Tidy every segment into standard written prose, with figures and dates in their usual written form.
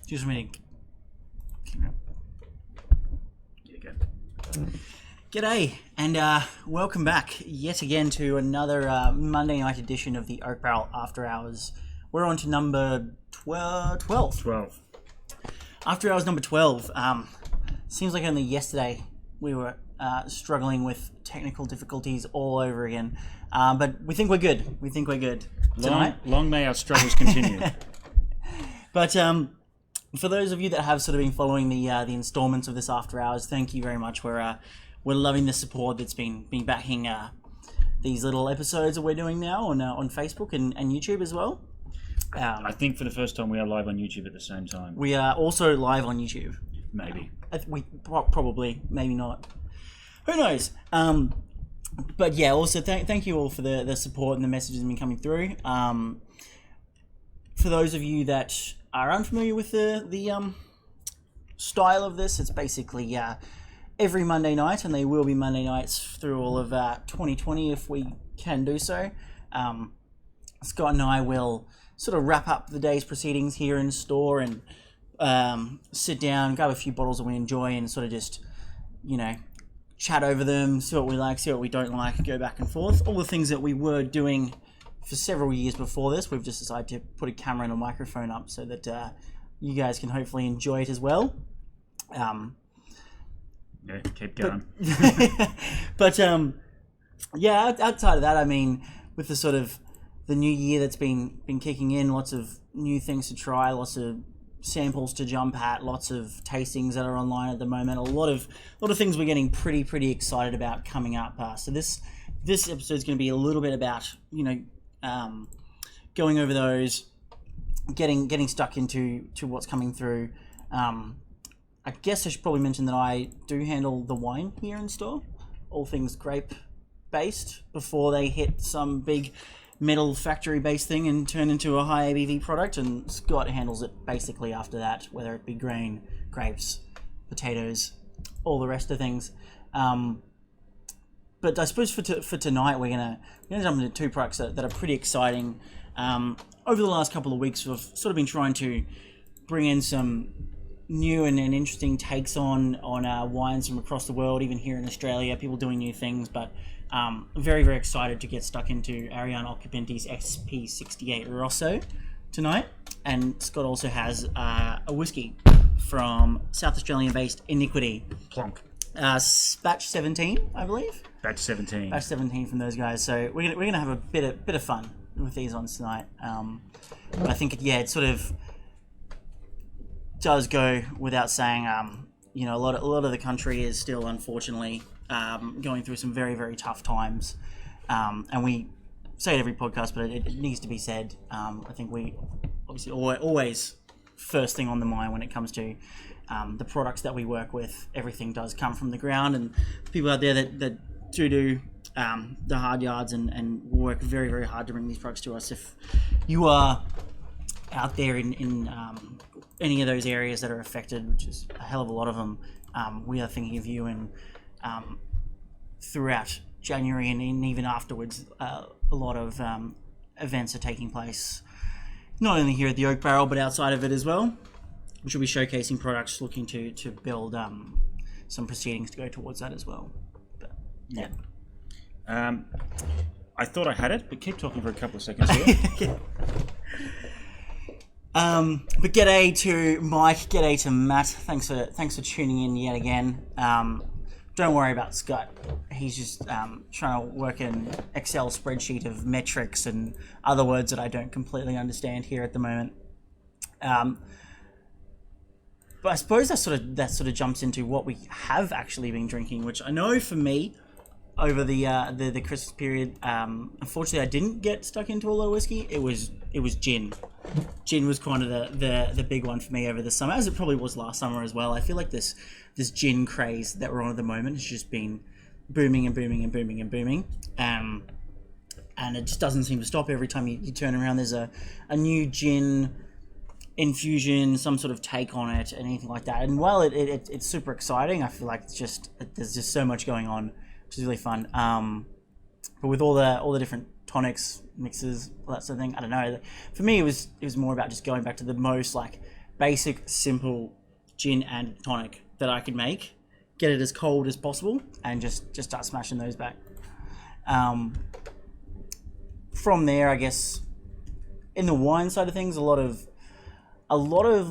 Just a minute. G'day, and welcome back yet again to another Monday night edition of the Oak Barrel After Hours. We're on to number 12. After Hours number 12. Seems like only yesterday we were struggling with technical difficulties all over again. But we think we're good. Tonight. Long may our struggles continue. But for those of you that have sort of been following the installments of this After Hours, thank you very much. We're loving the support that's been backing these little episodes that we're doing now on Facebook and YouTube as well. I think for the first time we are live on YouTube at the same time. We are also live on YouTube. Maybe. We probably, maybe not. Who knows? But yeah, also thank you all for the support and the messages that have been coming through. For those of you that are unfamiliar with the style of this, it's basically every Monday night, and they will be Monday nights through all of 2020 if we can do so. Scott and I will sort of wrap up the day's proceedings here in store and sit down, grab a few bottles that we enjoy, and sort of just, chat over them, see what we like, see what we don't like, go back and forth. All the things that we were doing for several years before this, we've just decided to put a camera and a microphone up so that you guys can hopefully enjoy it as well. Yeah, keep going. But outside of that, I mean, with the sort of the new year that's been kicking in, lots of new things to try, lots of samples to jump at, lots of tastings that are online at the moment, a lot of things we're getting pretty excited about coming up. So this episode is going to be a little bit about going over those, getting stuck into what's coming through. I guess I should probably mention that I do handle the wine here in store, all things grape based, before they hit some big metal factory based thing and turn into a high ABV product, and Scott handles it basically after that, whether it be grain, grapes, potatoes, all the rest of things. But I suppose for tonight we're gonna jump into two products that are pretty exciting. Over the last couple of weeks we've sort of been trying to bring in some new and interesting takes on wines from across the world, even here in Australia, people doing new things, but very excited to get stuck into Ariane Occhipinti's XP68 Rosso tonight. And Scott also has a whiskey from South Australian based Iniquity. Plonk. Batch 17, I believe. Batch 17. Batch 17 from those guys. So we're gonna have a bit of fun with these ones tonight. I think it sort of does go without saying, a lot of the country is still unfortunately going through some very tough times, and we say it every podcast, but it needs to be said. I think we obviously always first thing on the mind when it comes to the products that we work with. Everything does come from the ground, and people out there that do the hard yards and work very hard to bring these products to us. If you are out there in any of those areas that are affected, which is a hell of a lot of them, we are thinking of you, and throughout January and even afterwards, a lot of events are taking place, not only here at the Oak Barrel but outside of it as well, which will be showcasing products looking to build some proceedings to go towards that as well. But, yeah. I thought I had it, but keep talking for a couple of seconds here. But g'day to Mike, g'day to Matt. Thanks for tuning in yet again. Don't worry about Scott. He's just trying to work an Excel spreadsheet of metrics and other words that I don't completely understand here at the moment. But I suppose that sort of jumps into what we have actually been drinking, which I know for me, over the Christmas period, unfortunately I didn't get stuck into a lot of whiskey. It was gin. Gin was kind of the big one for me over the summer, as it probably was last summer as well. I feel like this gin craze that we're on at the moment has just been booming and booming. And it just doesn't seem to stop. Every time you turn around, there's a new gin infusion, some sort of take on it, anything like that. And while it's super exciting, I feel like there's just so much going on, which is really fun. But with all the different tonics, mixes, all that sort of thing, I don't know. For me, it was more about just going back to the most like basic, simple gin and tonic that I could make. Get it as cold as possible, and just start smashing those back. From there, I guess, in the wine side of things, a lot of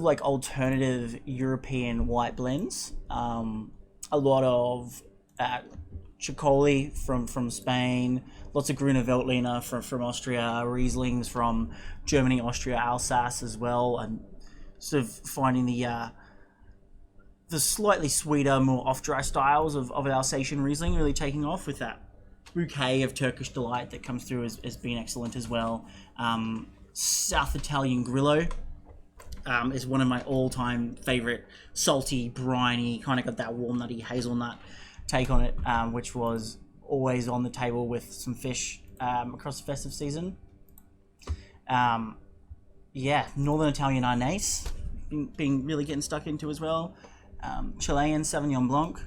like alternative European white blends. A lot of Chicoli from Spain, lots of Gruner Veltliner from Austria, Rieslings from Germany, Austria, Alsace as well, and sort of finding the slightly sweeter, more off-dry styles of Alsatian Riesling really taking off, with that bouquet of Turkish delight that comes through has been excellent as well. South Italian Grillo is one of my all-time favourite, salty, briny, kind of got that walnutty hazelnut take on it, which was always on the table with some fish across the festive season. Northern Italian Arnase, being really getting stuck into as well. Chilean Sauvignon Blanc,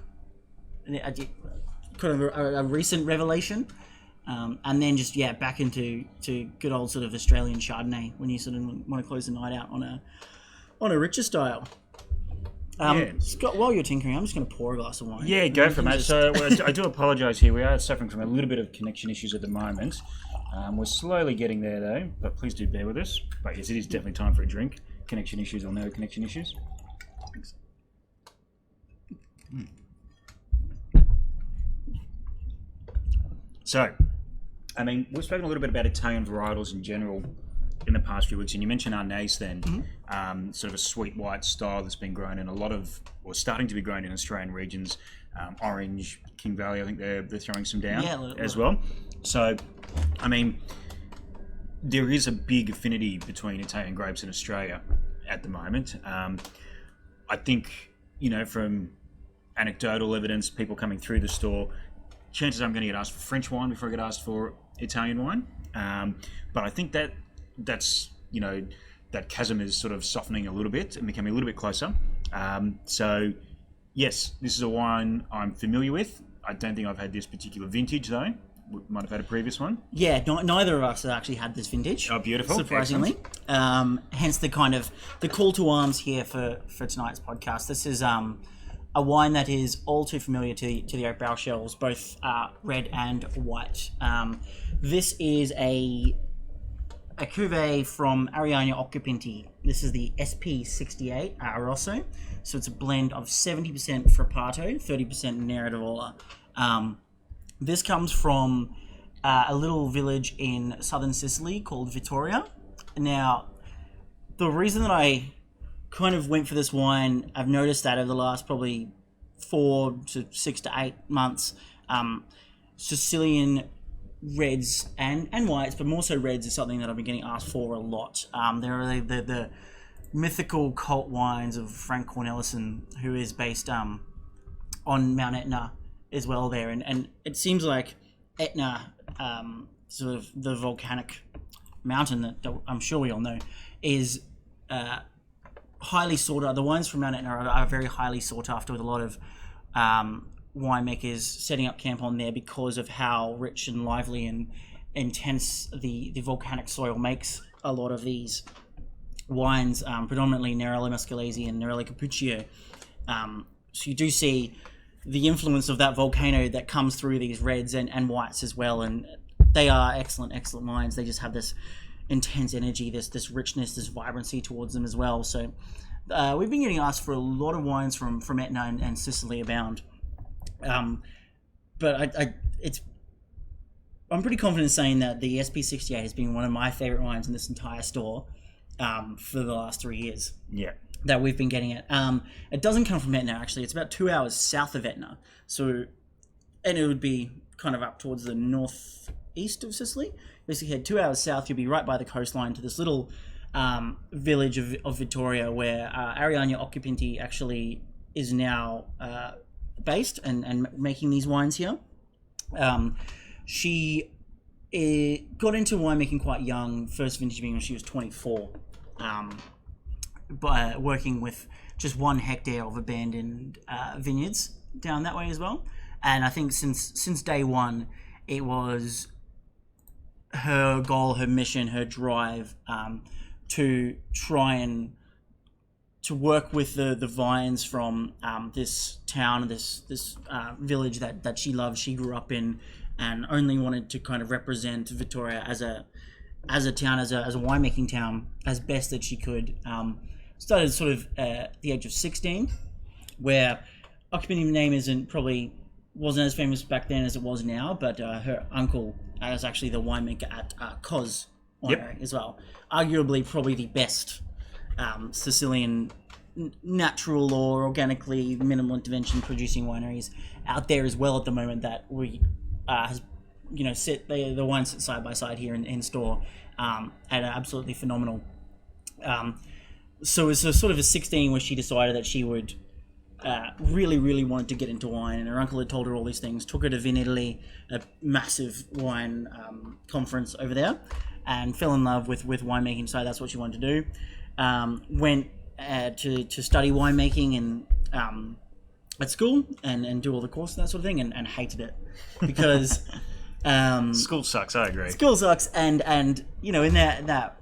kind of a recent revelation. And then just back into good old sort of Australian Chardonnay when you sort of want to close the night out on a richer style. Scott, while you're tinkering, I'm just going to pour a glass of wine. Yeah, go for it, mate. So I do apologise here. We are suffering from a little bit of connection issues at the moment. We're slowly getting there, though, but please do bear with us. But yes, it is definitely time for a drink. Connection issues or no connection issues. Thanks. So, I mean, we've spoken a little bit about Italian varietals in general in the past few weeks, and you mentioned Arnase then, sort of a sweet white style that's been grown in a lot of, or starting to be grown in Australian regions. Orange, King Valley, I think they're throwing some down as well. So, I mean, there is a big affinity between Italian grapes and Australia at the moment. I think, from anecdotal evidence, people coming through the store, chances I'm going to get asked for French wine before I get asked for Italian wine. But I think that's that chasm is sort of softening a little bit and becoming a little bit closer. So, yes, this is a wine I'm familiar with. I don't think I've had this particular vintage, though. We might have had a previous one. Yeah, neither of us have actually had this vintage. Oh, beautiful. Surprisingly. Hence the kind of the call to arms here for tonight's podcast. This is a wine that is all too familiar to the oak barrel shelves, both red and white. This is a cuvee from Ariania Occhipinti. This is the SP68 Rosso. So it's a blend of 70% Frappato, 30% Nera d'Avola. This comes from a little village in southern Sicily called Vittoria. Now, the reason that I kind of went for this wine, I've noticed that over the last probably 4 to 6 to 8 months, Sicilian reds and whites, but more so reds, is something that I've been getting asked for a lot. There are the mythical cult wines of Frank Cornelissen, who is based on Mount Etna as well there, and it seems like Etna, sort of the volcanic mountain that I'm sure we all know, is highly sought after. The wines from Mount Etna are very highly sought after, with a lot of winemakers setting up camp on there because of how rich and lively and intense the volcanic soil makes a lot of these wines, predominantly Nerello Muscalese and Nerello Cappuccio. So you do see the influence of that volcano that comes through these reds and whites as well, and they are excellent wines. They just have this intense energy, this richness, this vibrancy towards them as well. So we've been getting asked for a lot of wines from Etna and Sicily abound. But I'm pretty confident saying that the SP68 has been one of my favourite wines in this entire store for the last 3 years. Yeah. That we've been getting it. It doesn't come from Etna, actually. It's about 2 hours south of Etna. So, and it would be kind of up towards the northeast of Sicily. Basically, head 2 hours south, you'll be right by the coastline to this little village of Vittoria, where Ariania Occhipinti actually is now based and making these wines here. She got into winemaking quite young, first vintage being when she was 24. By working with just 1 hectare of abandoned vineyards down that way as well. And I think since day one, it was her goal, her mission, her drive to try and to work with the vines from this town, this village that she loved, she grew up in, and only wanted to kind of represent Victoria as a town, as a winemaking town, as best that she could. Started sort of at the age of 16, where Occhipinti name wasn't as famous back then as it was now, but her uncle is actually the winemaker at XII Winery as well. Arguably, probably the best Sicilian natural or organically minimal intervention producing wineries out there as well at the moment, that we the wines sit side by side here in store and are absolutely phenomenal. So it's a sort of a 16 where she decided that she would really wanted to get into wine, and her uncle had told her all these things, took her to Iniquity, a massive wine conference over there, and fell in love with winemaking, so that's what she wanted to do. Went to study winemaking and at school and do all the courses and that sort of thing, and hated it because school sucks. I agree. School sucks, and in that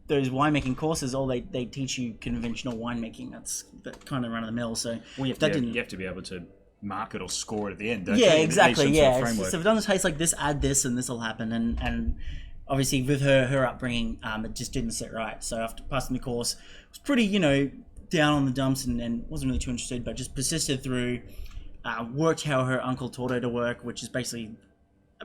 those winemaking courses, all they teach you conventional winemaking. That's kind of run of the mill. So you have to be able to market or score it at the end. Don't yeah, you? Exactly. Yeah. Sort of So if it doesn't taste like this, add this, and this will happen. And obviously with her upbringing, it just didn't sit right. So after passing the course, it was pretty down on the dumps and wasn't really too interested, but just persisted through. Worked how her uncle taught her to work, which is basically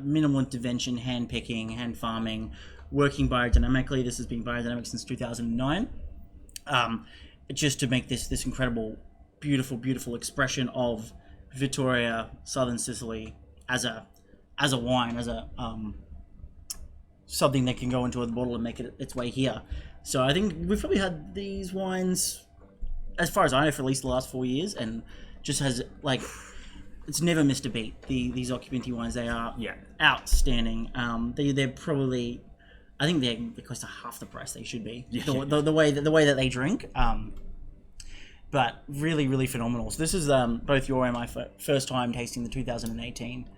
minimal intervention, hand picking, hand farming, working biodynamically. This has been biodynamic since 2009, just to make this incredible, beautiful expression of Vittoria, southern Sicily, as a wine, as a something that can go into a bottle and make it its way here. So I think we've probably had these wines, as far as I know, for at least the last 4 years, and just has it's never missed a beat. These Occhipinti wines, they are outstanding. They're probably, I think they're close to half the price they should be. The way that they drink, but really phenomenal. So this is both your and my first time tasting the 2018.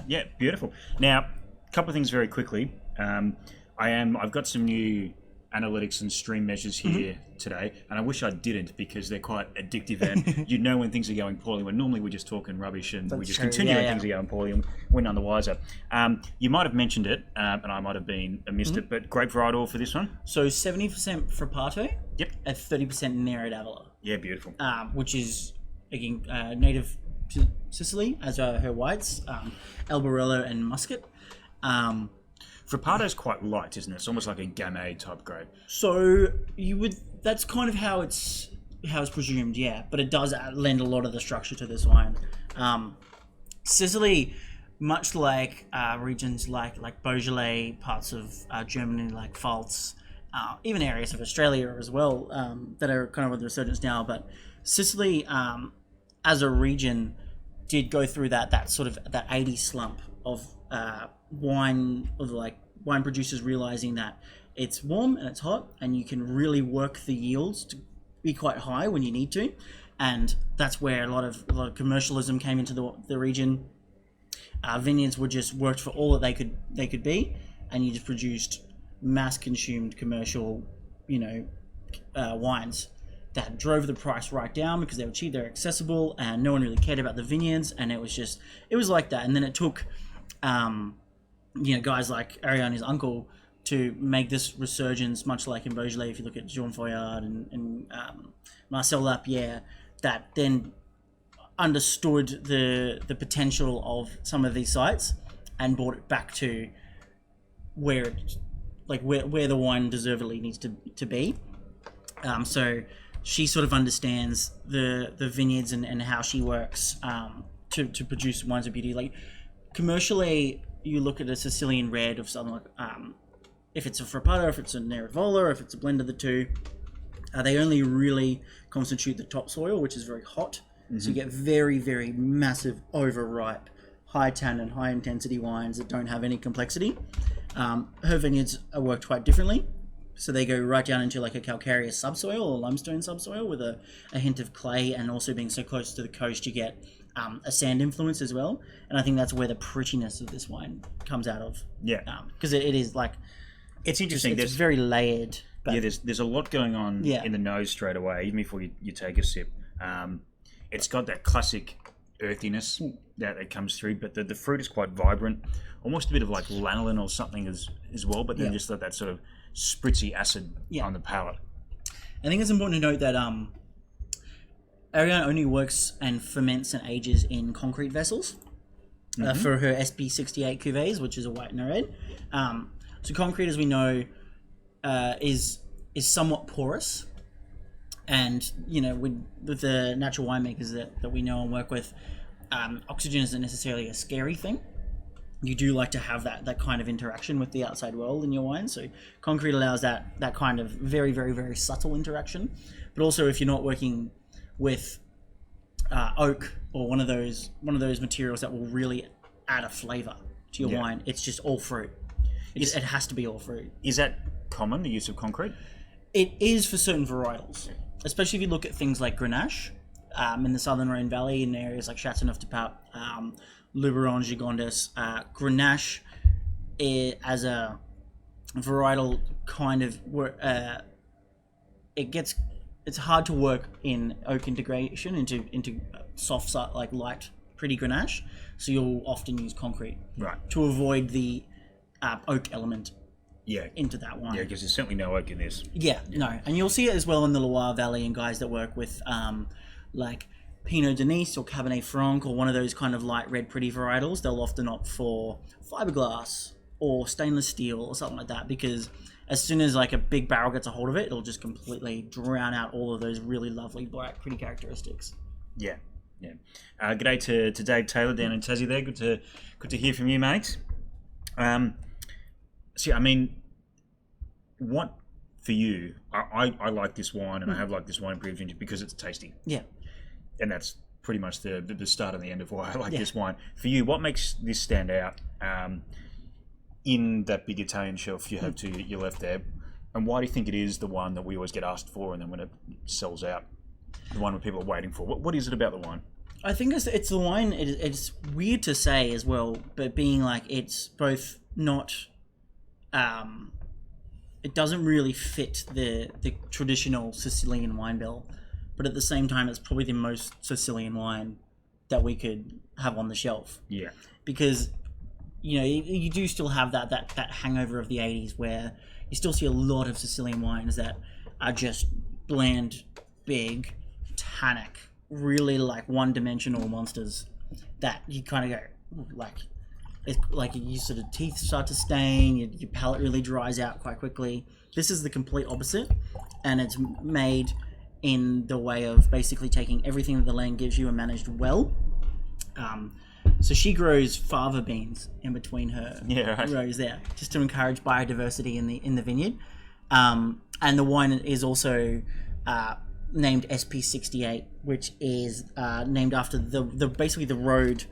Yeah, beautiful. Now, a couple of things very quickly. I've got some new analytics and stream measures here today, and I wish I didn't, because they're quite addictive, and you know when things are going poorly, when normally we're just talking rubbish and we just continue when things are going poorly, and we're none the wiser. You might have mentioned it, and I might have missed it, but grape varietal for this one? So 70% Frappato, at 30% Nero d'Avola. Yeah, beautiful. Which is, again, native to Sicily, as are her whites, Albarello and Muscat. Frappato's quite light, isn't it? It's almost like a Gamay type grape. So that's kind of how it's presumed, yeah. But it does lend a lot of the structure to this wine. Sicily, much like regions like Beaujolais, parts of Germany like Pfalz, even areas of Australia as well, that are kind of with the resurgence now. But Sicily, as a region, did go through that 80s slump of wine producers realizing that it's warm and it's hot, and you can really work the yields to be quite high when you need to, and that's where a lot of commercialism came into the region. Vineyards were just worked for all that they could be, and you just produced mass consumed commercial wines that drove the price right down because they were cheap, they're accessible, and no one really cared about the vineyards, and it was like that. And then it took guys like Ariane's uncle to make this resurgence, much like in Beaujolais, if you look at Jean Foillard and Marcel Lapierre, that then understood the potential of some of these sites and brought it back to where the wine deservedly needs to be. So she sort of understands the vineyards and how she works to produce wines of beauty. Like commercially, you look at a Sicilian red of something like, if it's a Frappato, if it's a Nero d'Avola, if it's a blend of the two, they only really constitute the topsoil, which is very hot. Mm-hmm. So you get very, very massive, overripe, high tannin, high intensity wines that don't have any complexity. Her vineyards are worked quite differently. So they go right down into like a calcareous subsoil or limestone subsoil with a hint of clay, and also being so close to the coast, you get a sand influence as well. And I think that's where the prettiness of this wine comes out of. Yeah. Because it is like, It's interesting. It's very layered. But There's a lot going on Yeah. in the nose straight away, even before you take a sip. It's got that classic earthiness that comes through, but the fruit is quite vibrant, almost a bit of like lanolin or something as well, but then just that sort of spritzy acid on the palate. I think it's important to note that Ariane only works and ferments and ages in concrete vessels for her SP68 cuvées, which is a white and a red. So concrete, as we know, is somewhat porous, and with the natural winemakers that we know and work with, oxygen isn't necessarily a scary thing. You do like to have that kind of interaction with the outside world in your wine, so concrete allows that kind of very, very, very subtle interaction. But also, if you're not working with oak or one of those materials that will really add a flavor to your wine, it's just all fruit. It has to be all fruit. Is that common, the use of concrete? It is for certain varietals, especially if you look at things like Grenache in the Southern Rhone Valley, in areas like Châteauneuf-du-Pape, Luberon, Gigondas. Grenache, as a varietal, kind of it's hard to work in oak integration into soft, like light, pretty Grenache. So you'll often use concrete to avoid the oak element into that wine. Yeah, because there's certainly no oak in this. No. And you'll see it as well in the Loire Valley, and guys that work with like Pinot de Nice or Cabernet Franc or one of those kind of light red pretty varietals. They'll often opt for fiberglass or stainless steel or something like that, because as soon as like a big barrel gets a hold of it, it'll just completely drown out all of those really lovely black pretty characteristics. Yeah. G'day to Dave Taylor down in Tassie there. Good to hear from you, mate. So I mean, what for you? I like this wine, and I have liked this wine pretty vintage because it's tasty. Yeah. And that's pretty much the start and the end of why I like this wine. For you, what makes this stand out in that big Italian shelf you have to your left there? And why do you think it is the one that we always get asked for, and then when it sells out, the one that people are waiting for? What is it about the wine? I think it's the wine. It's weird to say as well, but being like it's both not... it doesn't really fit the traditional Sicilian wine bill, but at the same time, it's probably the most Sicilian wine that we could have on the shelf. Yeah. Because, you do still have that hangover of the 80s, where you still see a lot of Sicilian wines that are just bland, big, tannic, really like one-dimensional monsters that you kind of go, like... It's like your sort of teeth start to stain, your palate really dries out quite quickly. This is the complete opposite, and it's made in the way of basically taking everything that the land gives you and managed well. So she grows fava beans in between her rows there, just to encourage biodiversity in the vineyard. And the wine is also named SP68, which is named after the basically the road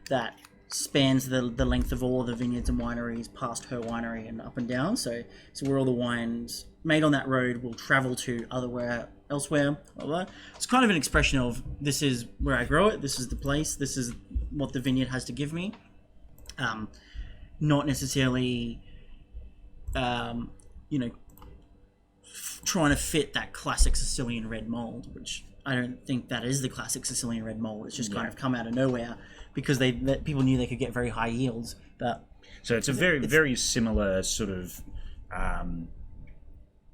that spans the length of all of the vineyards and wineries past her winery and up and down. So where all the wines made on that road will travel to elsewhere. Blah, blah. It's kind of an expression of, this is where I grow it, this is the place, this is what the vineyard has to give me. Not necessarily, trying to fit that classic Sicilian red mold, which I don't think that is the classic Sicilian red mold. It's just kind of come out of nowhere, because people knew they could get very high yields. But so it's a very similar sort of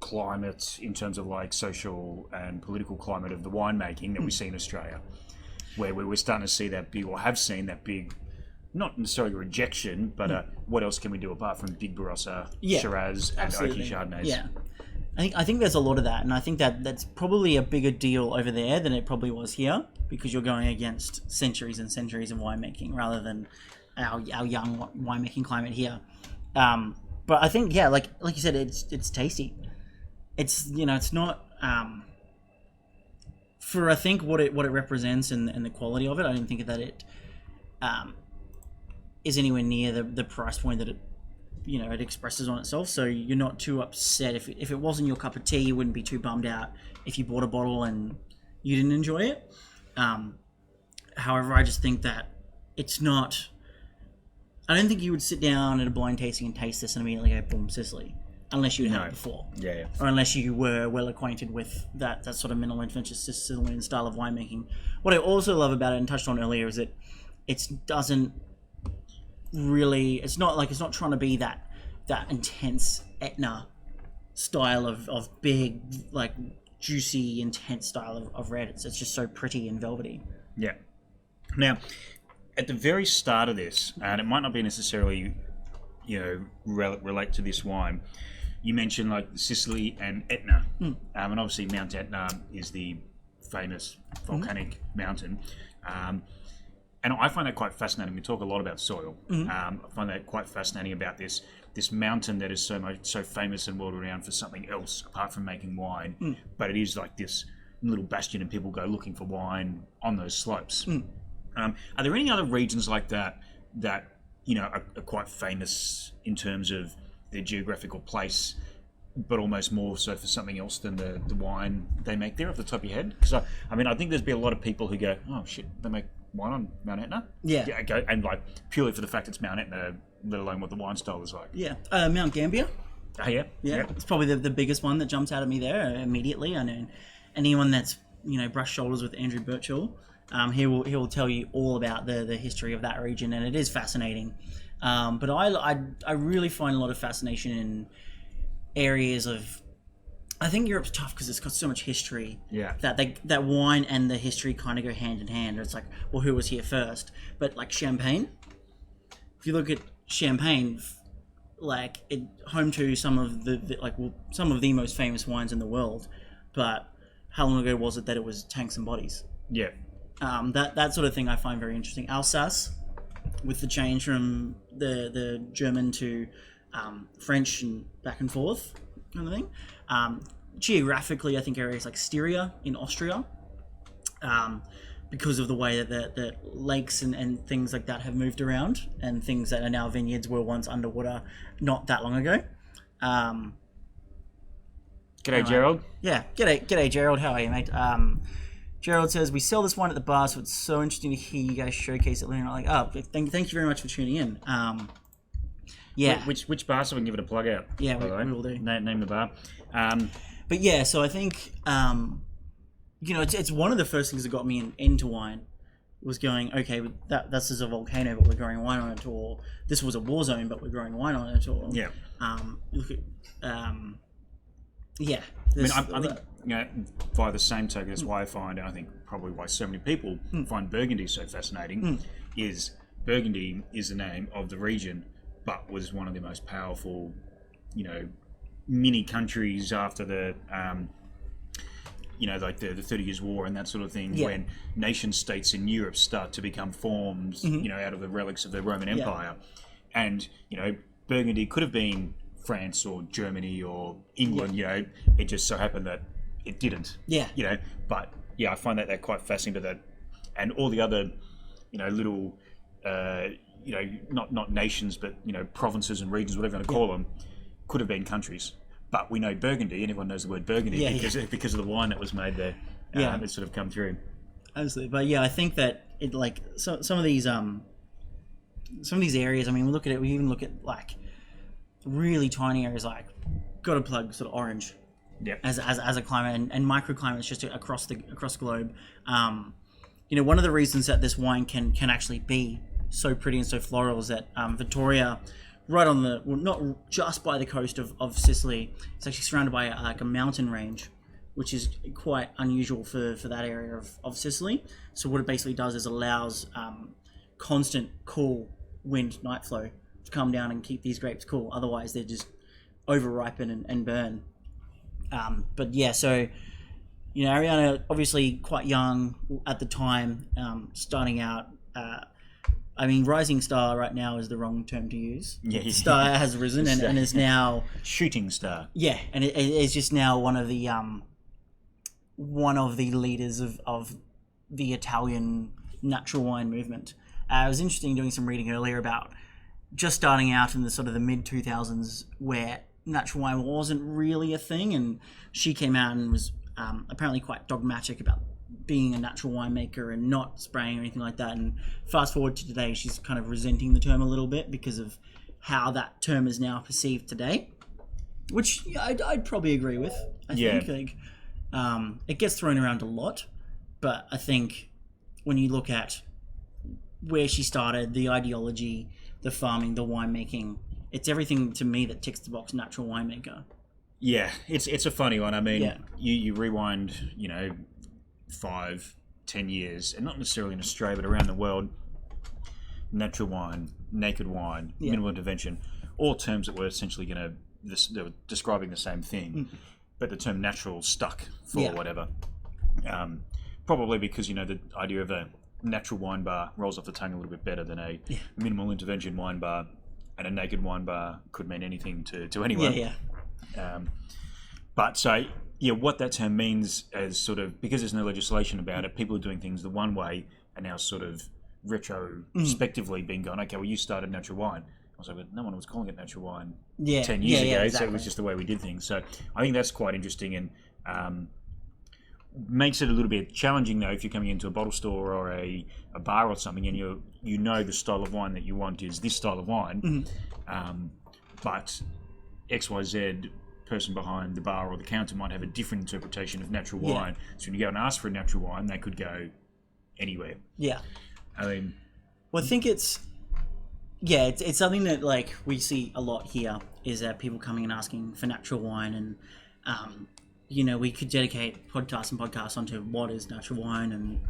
climate in terms of like social and political climate of the winemaking that we see in Australia, where we're starting to see that big, or have seen that big, not necessarily rejection, but what else can we do apart from big Barossa, Shiraz, and Oaky Chardonnays? Yeah. I think there's a lot of that, and I think that's probably a bigger deal over there than it probably was here, because you're going against centuries and centuries of winemaking rather than our young winemaking climate here. But I think, like you said, it's tasty. It's it's not for, I think, what it represents and the quality of it. I don't think that it is anywhere near the price point that it expresses on itself. So you're not too upset if it wasn't your cup of tea. You wouldn't be too bummed out if you bought a bottle and you didn't enjoy it. However, I just think that it's not... I don't think you would sit down at a blind tasting and taste this and immediately go, boom, Sicily. unless you had it before. Yeah. Or unless you were well acquainted with that sort of minimal adventure Sicilian style of winemaking. What I also love about it, and touched on earlier, is that it doesn't really, it's not trying to be that intense Etna style of big, like juicy, intense style of red. It's just so pretty and velvety. Yeah. Now, at the very start of this, and it might not be necessarily, relate to this wine, you mentioned like Sicily and Etna, and obviously Mount Etna is the famous volcanic mountain, and I find that quite fascinating. We talk a lot about soil. I find that quite fascinating about this mountain that is so famous and world renowned for something else apart from making wine, but it is like this little bastion, and people go looking for wine on those slopes. Are there any other regions like that are quite famous in terms of their geographical place, but almost more so for something else than the wine they make there, off the top of your head? Because I think there's been a lot of people who go, oh shit, they make wine on Mount Etna? Yeah. And like purely for the fact it's Mount Etna, let alone what the wine style is like. Yeah. Mount Gambier. Oh, yeah? Yeah. It's probably the biggest one that jumps out at me there immediately. I know anyone that's, brushed shoulders with Andrew Birchall, he will tell you all about the history of that region, and it is fascinating. But I really find a lot of fascination in areas of, I think Europe's tough because it's got so much history. Yeah. That wine and the history kind of go hand in hand. It's like, well, who was here first? But like Champagne, if you look at Champagne, like home to some of some of the most famous wines in the world, but how long ago was it that it was tanks and bodies? Yeah. That sort of thing I find very interesting. Alsace, with the change from the German to French and back and forth kind of thing. Geographically, I think areas like Styria in Austria, because of the way that the lakes and things like that have moved around, and things that are now vineyards were once underwater not that long ago. G'day, Gerald. Yeah, g'day, Gerald. How are you, mate? Gerald says, we sell this wine at the bar, so it's so interesting to hear you guys showcase it. Like, thank you very much for tuning in. Yeah. Which bar, so we can give it a plug out? Yeah, we will do. Name the bar. But yeah, so I think, it's one of the first things that got me into wine, was going, okay, this is a volcano, but we're growing wine on it, or this was a war zone, but we're growing wine on it, or look at, yeah. I think by the same token, that's why I think probably why so many people find Burgundy so fascinating, is Burgundy is the name of the region, but was one of the most powerful, mini countries after the, like the 30 Years' War and that sort of thing, when nation states in Europe start to become formed, out of the relics of the Roman Empire. And, Burgundy could have been France or Germany or England, it just so happened that it didn't. Yeah. But I find that quite fascinating, that and all the other, little not nations, but provinces and regions, whatever you want to call them, could have been countries. But we know Burgundy, and everyone knows the word Burgundy because of the wine that was made there. It's sort of come through. Absolutely, but I think that it some of these areas. I mean, we even look at like really tiny areas, like got to plug sort of Orange, as a climate and microclimates just across the globe. One of the reasons that this wine can actually be so pretty and so floral is that Vittoria, right on not just by the coast of Sicily, it's actually surrounded by a mountain range, which is quite unusual for that area of Sicily. So what it basically does is allows constant cool wind night flow to come down and keep these grapes cool. Otherwise, they just over ripen and burn. But yeah, so Ariana obviously quite young at the time, starting out. Rising star right now is the wrong term to use. Yeah, star has risen and is now shooting star. Yeah, and it is just now one of the leaders of the Italian natural wine movement. It was interesting doing some reading earlier about just starting out in the sort of the mid 2000s, where natural wine wasn't really a thing, and she came out and was apparently quite dogmatic about being a natural winemaker and not spraying or anything like that. And fast forward to today, she's kind of resenting the term a little bit because of how that term is now perceived today. which I'd probably agree with. I think it gets thrown around a lot, but I think when you look at where she started, the ideology, the farming, the winemaking, it's everything to me that ticks the box natural winemaker. Yeah, it's a funny one. I mean, you rewind, 5-10 years, and not necessarily in Australia, but around the world, natural wine, naked wine, minimal intervention, all terms that were essentially they were describing the same thing, but the term natural stuck for whatever. Probably because, the idea of a natural wine bar rolls off the tongue a little bit better than a minimal intervention wine bar, and a naked wine bar could mean anything to anyone. But so, what that term means is sort of, because there's no legislation about it, people are doing things the one way and now sort of retrospectively being gone, okay, well, you started natural wine. I was like, but no one was calling it natural wine 10 years ago, exactly. So it was just the way we did things. So I think that's quite interesting, and makes it a little bit challenging, though, if you're coming into a bottle store or a bar or something, and you know the style of wine that you want is this style of wine, but XYZ person behind the bar or the counter might have a different interpretation of natural wine. So when you go and ask for a natural wine, they could go anywhere. Yeah. I mean... Well, I think it's something that, like, we see a lot here, is that people coming and asking for natural wine, and we could dedicate podcasts onto what is natural wine, and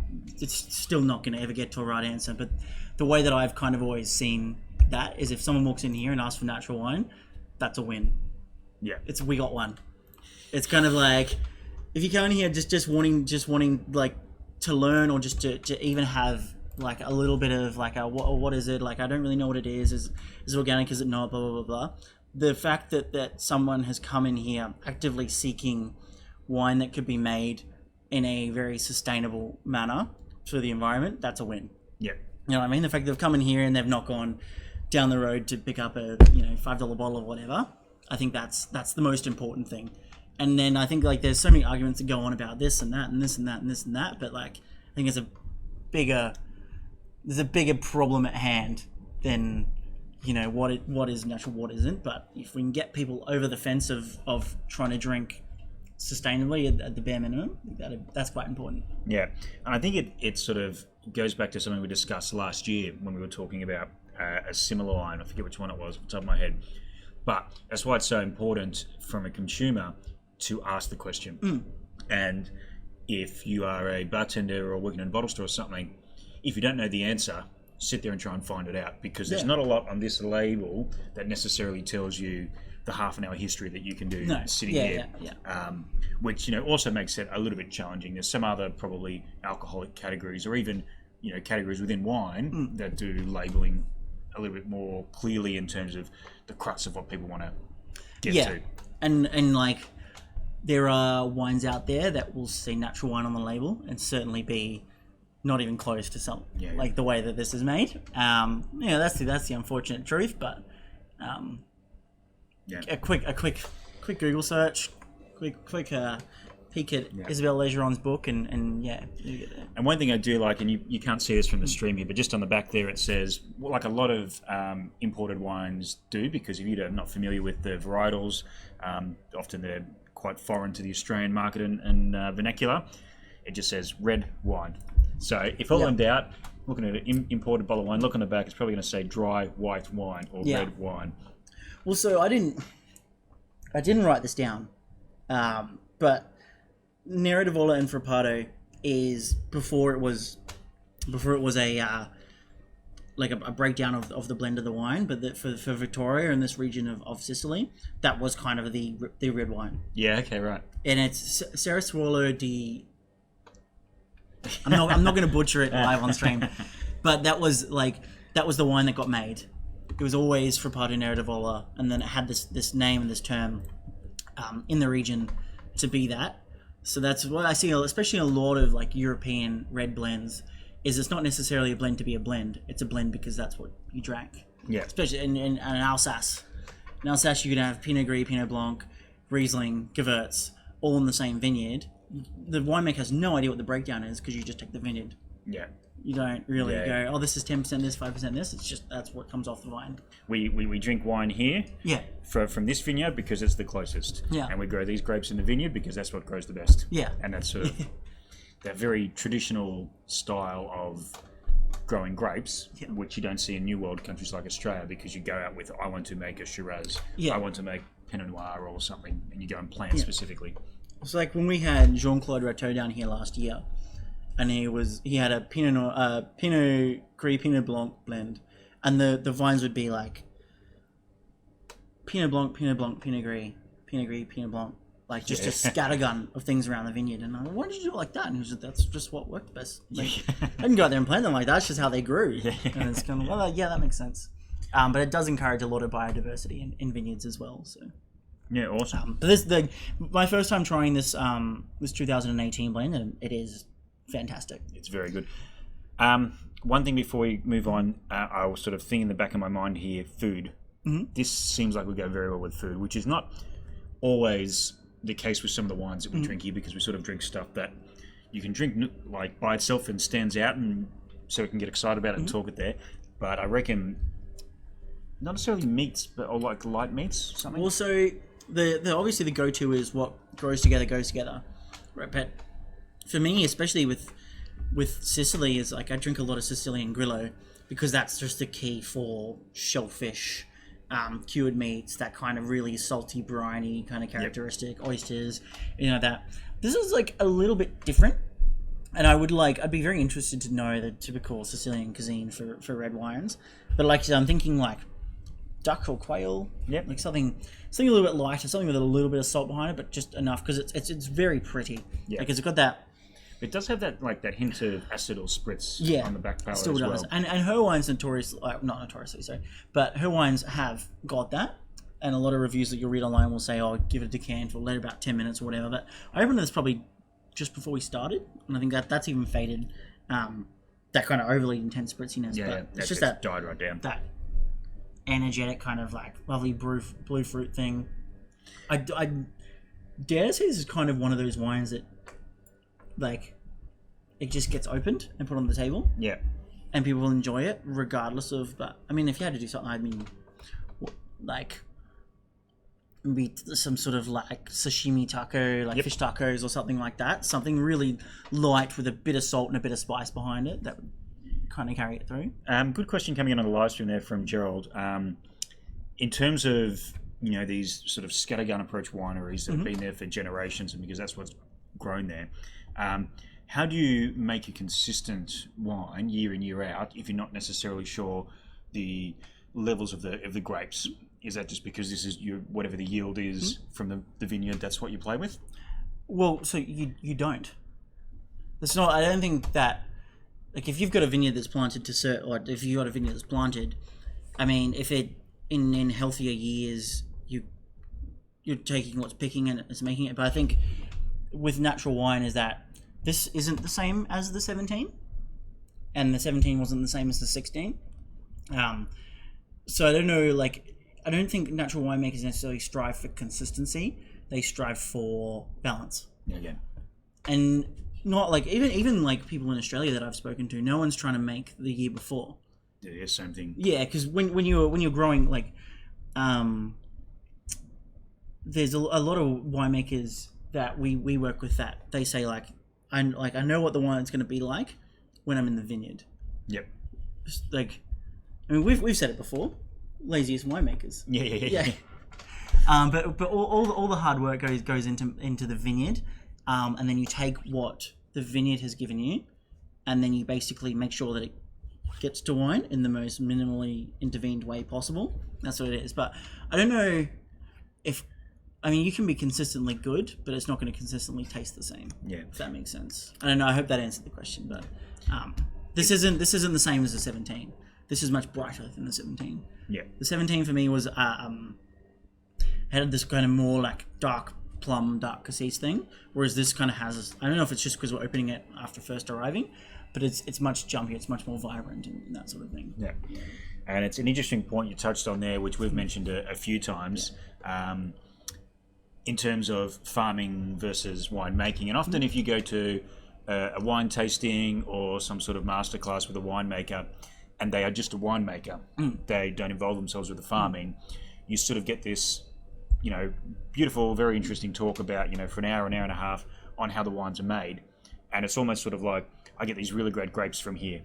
it's still not going to ever get to a right answer. But the way that I've kind of always seen that is, if someone walks in here and asks for natural wine, that's a win. Yeah, we got one. It's kind of like, if you come in here just wanting like to learn, or just to even have like a little bit of like what is it, like I don't really know what it is it organic, is it not, blah blah blah blah. The fact that someone has come in here actively seeking wine that could be made in a very sustainable manner for the environment, that's a win. Yeah. You know what I mean? The fact that they've come in here and they've not gone down the road to pick up a $5 bottle or whatever, I think that's the most important thing. And then I think, like, there's so many arguments that go on about this and that and this and that and this and that, but like, I think there's a bigger problem at hand than what is natural, what isn't. But if we can get people over the fence of trying to drink sustainably at the bare minimum, that's quite important. Yeah, and I think it sort of goes back to something we discussed last year when we were talking about a similar line. I forget which one it was off the top of my head, but that's why it's so important from a consumer to ask the question. And if you are a bartender or working in a bottle store or something, if you don't know the answer, sit there and try and find it out, because there's not a lot on this label that necessarily tells you the half an hour history that you can do sitting here. Which also makes it a little bit challenging. There's some other probably alcoholic categories, or even categories within wine that do labeling a little bit more clearly in terms of the crux of what people want to get to. And like, there are wines out there that will see natural wine on the label and certainly be not even close to some like the way that this is made. That's the unfortunate truth. But a quick Google search, quick peek at Isabelle Legeron's book, and you get there. And one thing I do like, and you can't see this from the stream here, but just on the back there it says, like a lot of imported wines do, because if you're not familiar with the varietals, often they're quite foreign to the Australian market and vernacular. It just says red wine. So if all in doubt, looking at an imported bottle of wine, look on the back, it's probably going to say dry white wine or red wine. Well, so I didn't write this down, but Nera d'Avola and Frappato is before it was a like a breakdown of the blend of the wine, but for Victoria and this region of Sicily, that was kind of the red wine. Yeah. Okay. Right. And it's Serrasuolo di. I'm not going to butcher it live on stream, but that was the wine that got made. It was always Frappato Nera d'Avola, and then it had this name and this term in the region to be that. So that's what I see, especially a lot of like European red blends, is it's not necessarily a blend to be a blend. It's a blend because that's what you drank. Yeah. Especially in Alsace. In Alsace, you could have Pinot Gris, Pinot Blanc, Riesling, Gewurz, all in the same vineyard. The winemaker has no idea what the breakdown is because you just take the vineyard. Yeah. You don't really Yeah. go, oh, this is 10% this, 5% this. It's just that's what comes off the vine. We drink wine here Yeah. from this vineyard because it's the closest. Yeah. And we grow these grapes in the vineyard because that's what grows the best. Yeah. And that's sort of that very traditional style of growing grapes, Yeah. which you don't see in New World countries like Australia, because you go out with, I want to make a Shiraz, Yeah. I want to make Pinot Noir or something, and you go and plant specifically. It's like when we had Jean-Claude Rateau down here last year, and he had a Pinot Gris Pinot Blanc blend, and the vines would be like Pinot Blanc, Pinot Blanc, Pinot Gris, Pinot Gris, Pinot Blanc, like just a scattergun of things around the vineyard. And I was like, why did you do it like that? And he was like, that's just what worked best. Like, I didn't go out there and plant them like that. That's just how they grew. And it's kind of, well, yeah, that makes sense. But it does encourage a lot of biodiversity in vineyards as well. So. Yeah, awesome. But my first time trying this 2018 blend, and it is fantastic. It's very good. One thing before we move on, I was sort of thinking in the back of my mind here, food. Mm-hmm. This seems like we go very well with food, which is not always the case with some of the wines that we drink here, because we sort of drink stuff that you can drink like by itself and stands out, and so we can get excited about it and talk it there. But I reckon not necessarily meats, but or like light meats, something. Also, the obviously the go-to is what grows together goes together, right? But for me, especially with Sicily, is like I drink a lot of Sicilian Grillo because that's just the key for shellfish, cured meats, that kind of really salty, briny kind of characteristic. Yep. Oysters, that. This is like a little bit different, and I'd be very interested to know the typical Sicilian cuisine for red wines. But like I'm thinking like duck or quail, like something a little bit lighter, something with a little bit of salt behind it, but just enough because it's very pretty. Yeah, because it's got that. It does have that hint of acid or spritz on the back palate. Still does. Well. And her wines not notoriously, sorry, but her wines have got that. And a lot of reviews that you'll read online will say, "Oh, give it a decant or let it about 10 minutes or whatever." But I opened this probably just before we started, and I think that's even faded. That kind of overly intense spritziness. Yeah, but it's just that died right down. That energetic kind of like lovely blue fruit thing. I dare say this is kind of one of those wines that like it just gets opened and put on the table. Yeah. And people will enjoy it regardless of. But I mean, if you had to do something, like maybe some sort of like sashimi taco, like fish tacos or something like that. Something really light with a bit of salt and a bit of spice behind it that would kind of carry it through. Good question coming in on the live stream there from Gerald. In terms of these sort of scattergun approach wineries that have been there for generations, and because that's what's grown there. How do you make a consistent wine year in, year out if you're not necessarily sure the levels of the grapes? Is that just because this is whatever the yield is from the vineyard, that's what you play with? Well, so you don't. It's not. I don't think that. Like, if you've got a vineyard that's planted or if you've got a vineyard that's planted, I mean, if it in healthier years you're taking what's picking and it's making it. But I think with natural wine is that this isn't the same as the 17, and the 17 wasn't the same as the 16. So I don't know. Like, I don't think natural winemakers necessarily strive for consistency. They strive for balance. Yeah. And not like even like people in Australia that I've spoken to, no one's trying to make the year before. Yeah, same thing. Yeah, because when you're growing, like, there's a lot of winemakers that we work with that they say like I know what the wine's going to be like when I'm in the vineyard. Yep. Like, I mean, we've said it before, laziest winemakers. Yeah. But all the hard work goes into the vineyard, and then you take what the vineyard has given you, and then you basically make sure that it gets to wine in the most minimally intervened way possible. That's what it is. But I don't know you can be consistently good, but it's not going to consistently taste the same. Yeah, if that makes sense. I don't know. I hope that answered the question. But this isn't the same as the 17. This is much brighter than the 17. Yeah, the 17 for me was had this kind of more like dark plum, dark cassis thing, whereas this kind of has. I don't know if it's just because we're opening it after first arriving, but it's much jumpier. It's much more vibrant and that sort of thing. Yeah, and it's an interesting point you touched on there, which we've mentioned a few times. Yeah. In terms of farming versus winemaking, and often if you go to a wine tasting or some sort of masterclass with a winemaker, and they are just a winemaker. They don't involve themselves with the farming. You sort of get this, beautiful, very interesting talk about, for an hour and a half on how the wines are made. And it's almost sort of like, I get these really great grapes from here.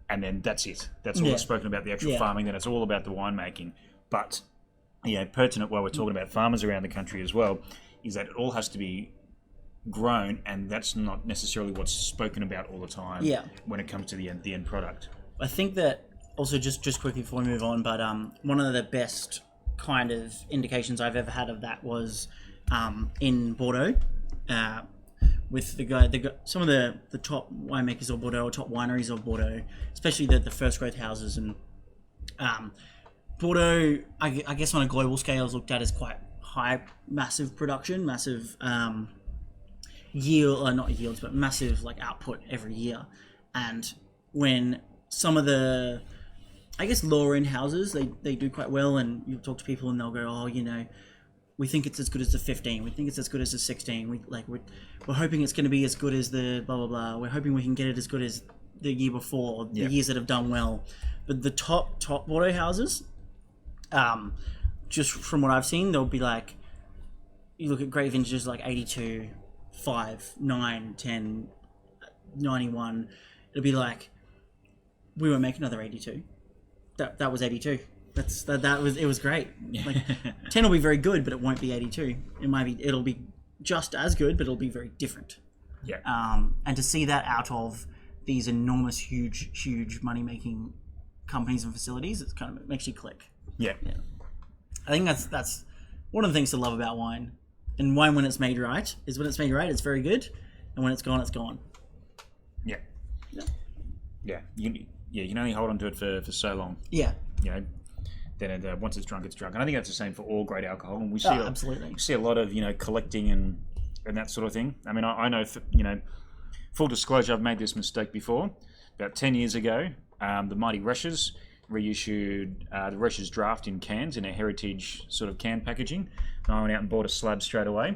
And then that's it. That's all that's spoken about the actual farming. Then it's all about the winemaking. But, pertinent while we're talking about farmers around the country as well, is that it all has to be grown, and that's not necessarily what's spoken about all the time when it comes to the end product. I think that also, just quickly before we move on, but one of the best kind of indications I've ever had of that was in Bordeaux, with the guy, some of the top winemakers of Bordeaux, or top wineries of Bordeaux, especially the first growth houses. And Bordeaux, I guess on a global scale, is looked at as quite high, massive production, massive yield, not yields, but massive like output every year. And when some of the, I guess, lower end houses, they do quite well, and you'll talk to people and they'll go, oh, we think it's as good as the 15, we think it's as good as the 16, we're hoping it's going to be as good as the blah blah blah, we're hoping we can get it as good as the year before, the years that have done well. But the top Bordeaux houses, just from what I've seen, they'll be like, you look at great vintages like 82, 5, 9, 10, 91, it'll be like, we won't make another 82. That was 82. It was great. Like 10 will be very good, but it won't be 82. It'll be just as good, but it'll be very different. Yeah. And to see that out of these enormous, huge money making companies and facilities, it makes you click. Yeah. I think that's one of the things to love about wine. And wine, when it's made right, it's very good, and when it's gone, it's gone. Yeah. You can only hold on to it for so long. Yeah. Then once it's drunk, it's drunk. And I think that's the same for all great alcohol. And we absolutely. see a lot of collecting and that sort of thing. I mean, I know full disclosure, I've made this mistake before. About 10 years ago, the Mighty Rushes reissued the Rushes Draft in cans, in a heritage sort of can packaging. And I went out and bought a slab straight away,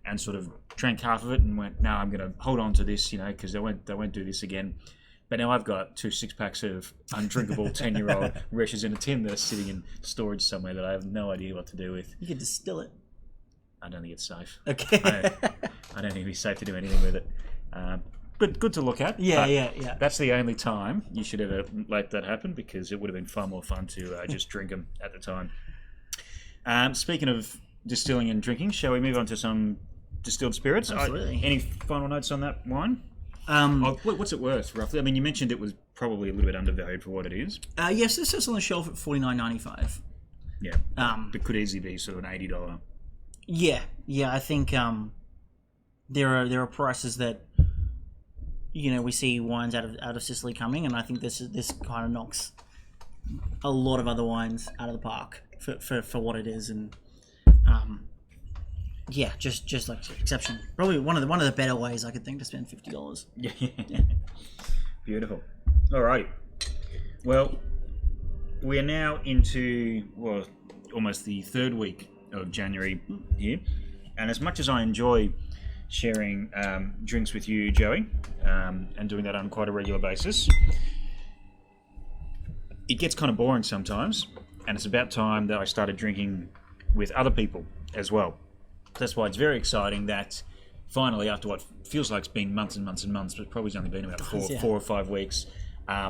and sort of drank half of it and went, no, I'm going to hold on to this, because they won't do this again. But now I've got 2 6-packs of undrinkable 10-year-old Rushes in a tin that are sitting in storage somewhere that I have no idea what to do with. You could distill it. I don't think it's safe. Okay. I don't think it'd be safe to do anything with it. But good to look at. Yeah. That's the only time you should ever let that happen, because it would have been far more fun to just drink them at the time. Speaking of distilling and drinking, shall we move on to some distilled spirits? Absolutely. Any final notes on that wine? What's it worth, roughly? I mean, you mentioned it was probably a little bit undervalued for what it is. Yes, this sits on the shelf at $49.95. Yeah. It could easily be sort of an $80. Yeah. I think there are prices that we see wines out of Sicily coming, and I think this kind of knocks a lot of other wines out of the park for what it is, and just like exception. Probably one of the better ways I could think to spend $50. Yeah. Beautiful. All right. Well, we are now into almost the third week of January here, and as much as I enjoy sharing drinks with you, Joey, and doing that on quite a regular basis, it gets kind of boring sometimes, and it's about time that I started drinking with other people as well. That's why it's very exciting that finally, after what feels like it's been months and months and months, but probably only been about 4 or 5 weeks,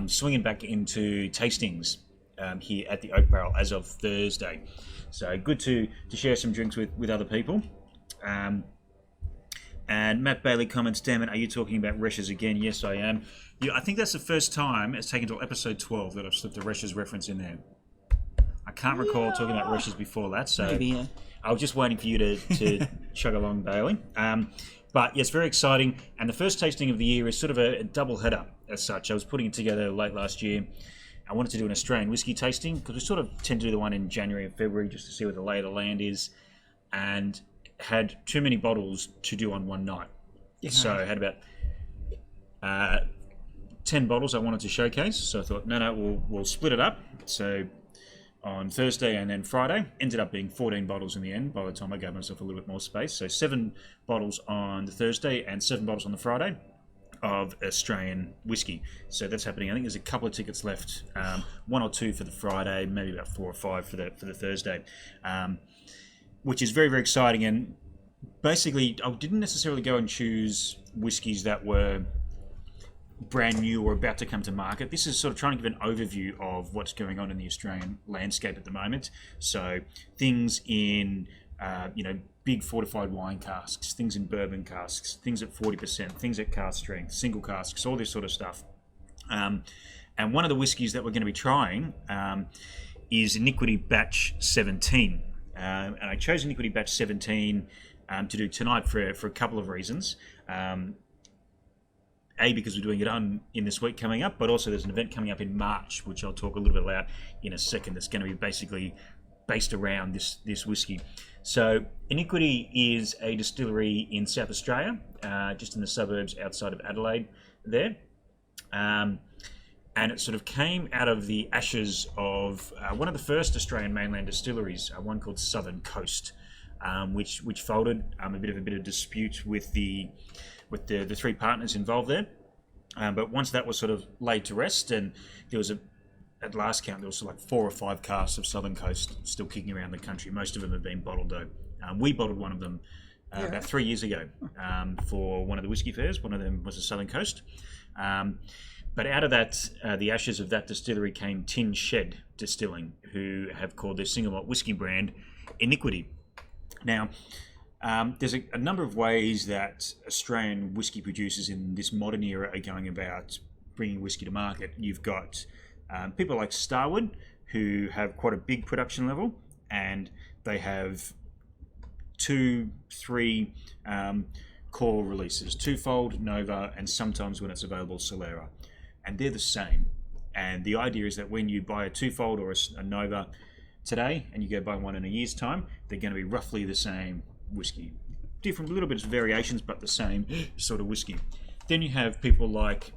swinging back into tastings here at the Oak Barrel as of Thursday. So good to share some drinks with other people. And Matt Bailey comments, damn it, are you talking about Rushes again? Yes, I am. I think that's the first time, it's taken until episode 12, that I've slipped a Rushes reference in there. I can't recall talking about Rushes before that, so maybe, yeah. I was just waiting for you to chug along, Bailey. But yes, very exciting. And the first tasting of the year is sort of a double header as such. I was putting it together late last year. I wanted to do an Australian whiskey tasting, because we sort of tend to do the one in January and February just to see what the lay of the land is. And had too many bottles to do on one night. Yeah. So I had about 10 bottles I wanted to showcase. So I thought, no, we'll split it up. So on Thursday and then Friday, ended up being 14 bottles in the end by the time I gave myself a little bit more space. So 7 bottles on the Thursday and 7 bottles on the Friday. of Australian whiskey. So that's happening. I think there's a couple of tickets left, 1 or 2 for the Friday, maybe about 4 or 5 for the Thursday, which is very, very exciting. And basically, I didn't necessarily go and choose whiskies that were brand new or about to come to market. This is sort of trying to give an overview of what's going on in the Australian landscape at the moment. So things in big fortified wine casks, things in bourbon casks, things at 40%, things at cask strength, single casks, all this sort of stuff. And one of the whiskies that we're going to be trying is Iniquity Batch 17. And I chose Iniquity Batch 17 to do tonight for a couple of reasons. Because we're doing it in this week coming up, but also there's an event coming up in March, which I'll talk a little bit about in a second, that's going to be basically based around this whiskey. So Iniquity is a distillery in South Australia, just in the suburbs outside of Adelaide there. And it sort of came out of the ashes of one of the first Australian mainland distilleries, one called Southern Coast, which folded, a bit of dispute with the 3 partners involved there. But once that was sort of laid to rest, and there was at last count, there was like 4 or 5 casks of Southern Coast still kicking around the country. Most of them have been bottled though. We bottled one of them about 3 years ago for one of the whiskey fairs. One of them was the Southern Coast. But out of that, the ashes of that distillery came Tin Shed Distilling, who have called their single malt whiskey brand Iniquity. Now, there's a number of ways that Australian whiskey producers in this modern era are going about bringing whiskey to market. You've got people like Starwood, who have quite a big production level, and they have 2, 3 core releases: Twofold, Nova, and sometimes when it's available, Solera. And they're the same. And the idea is that when you buy a Twofold or a Nova today, and you go buy one in a year's time, they're going to be roughly the same whiskey. Different little bits of variations, but the same sort of whiskey. Then you have people like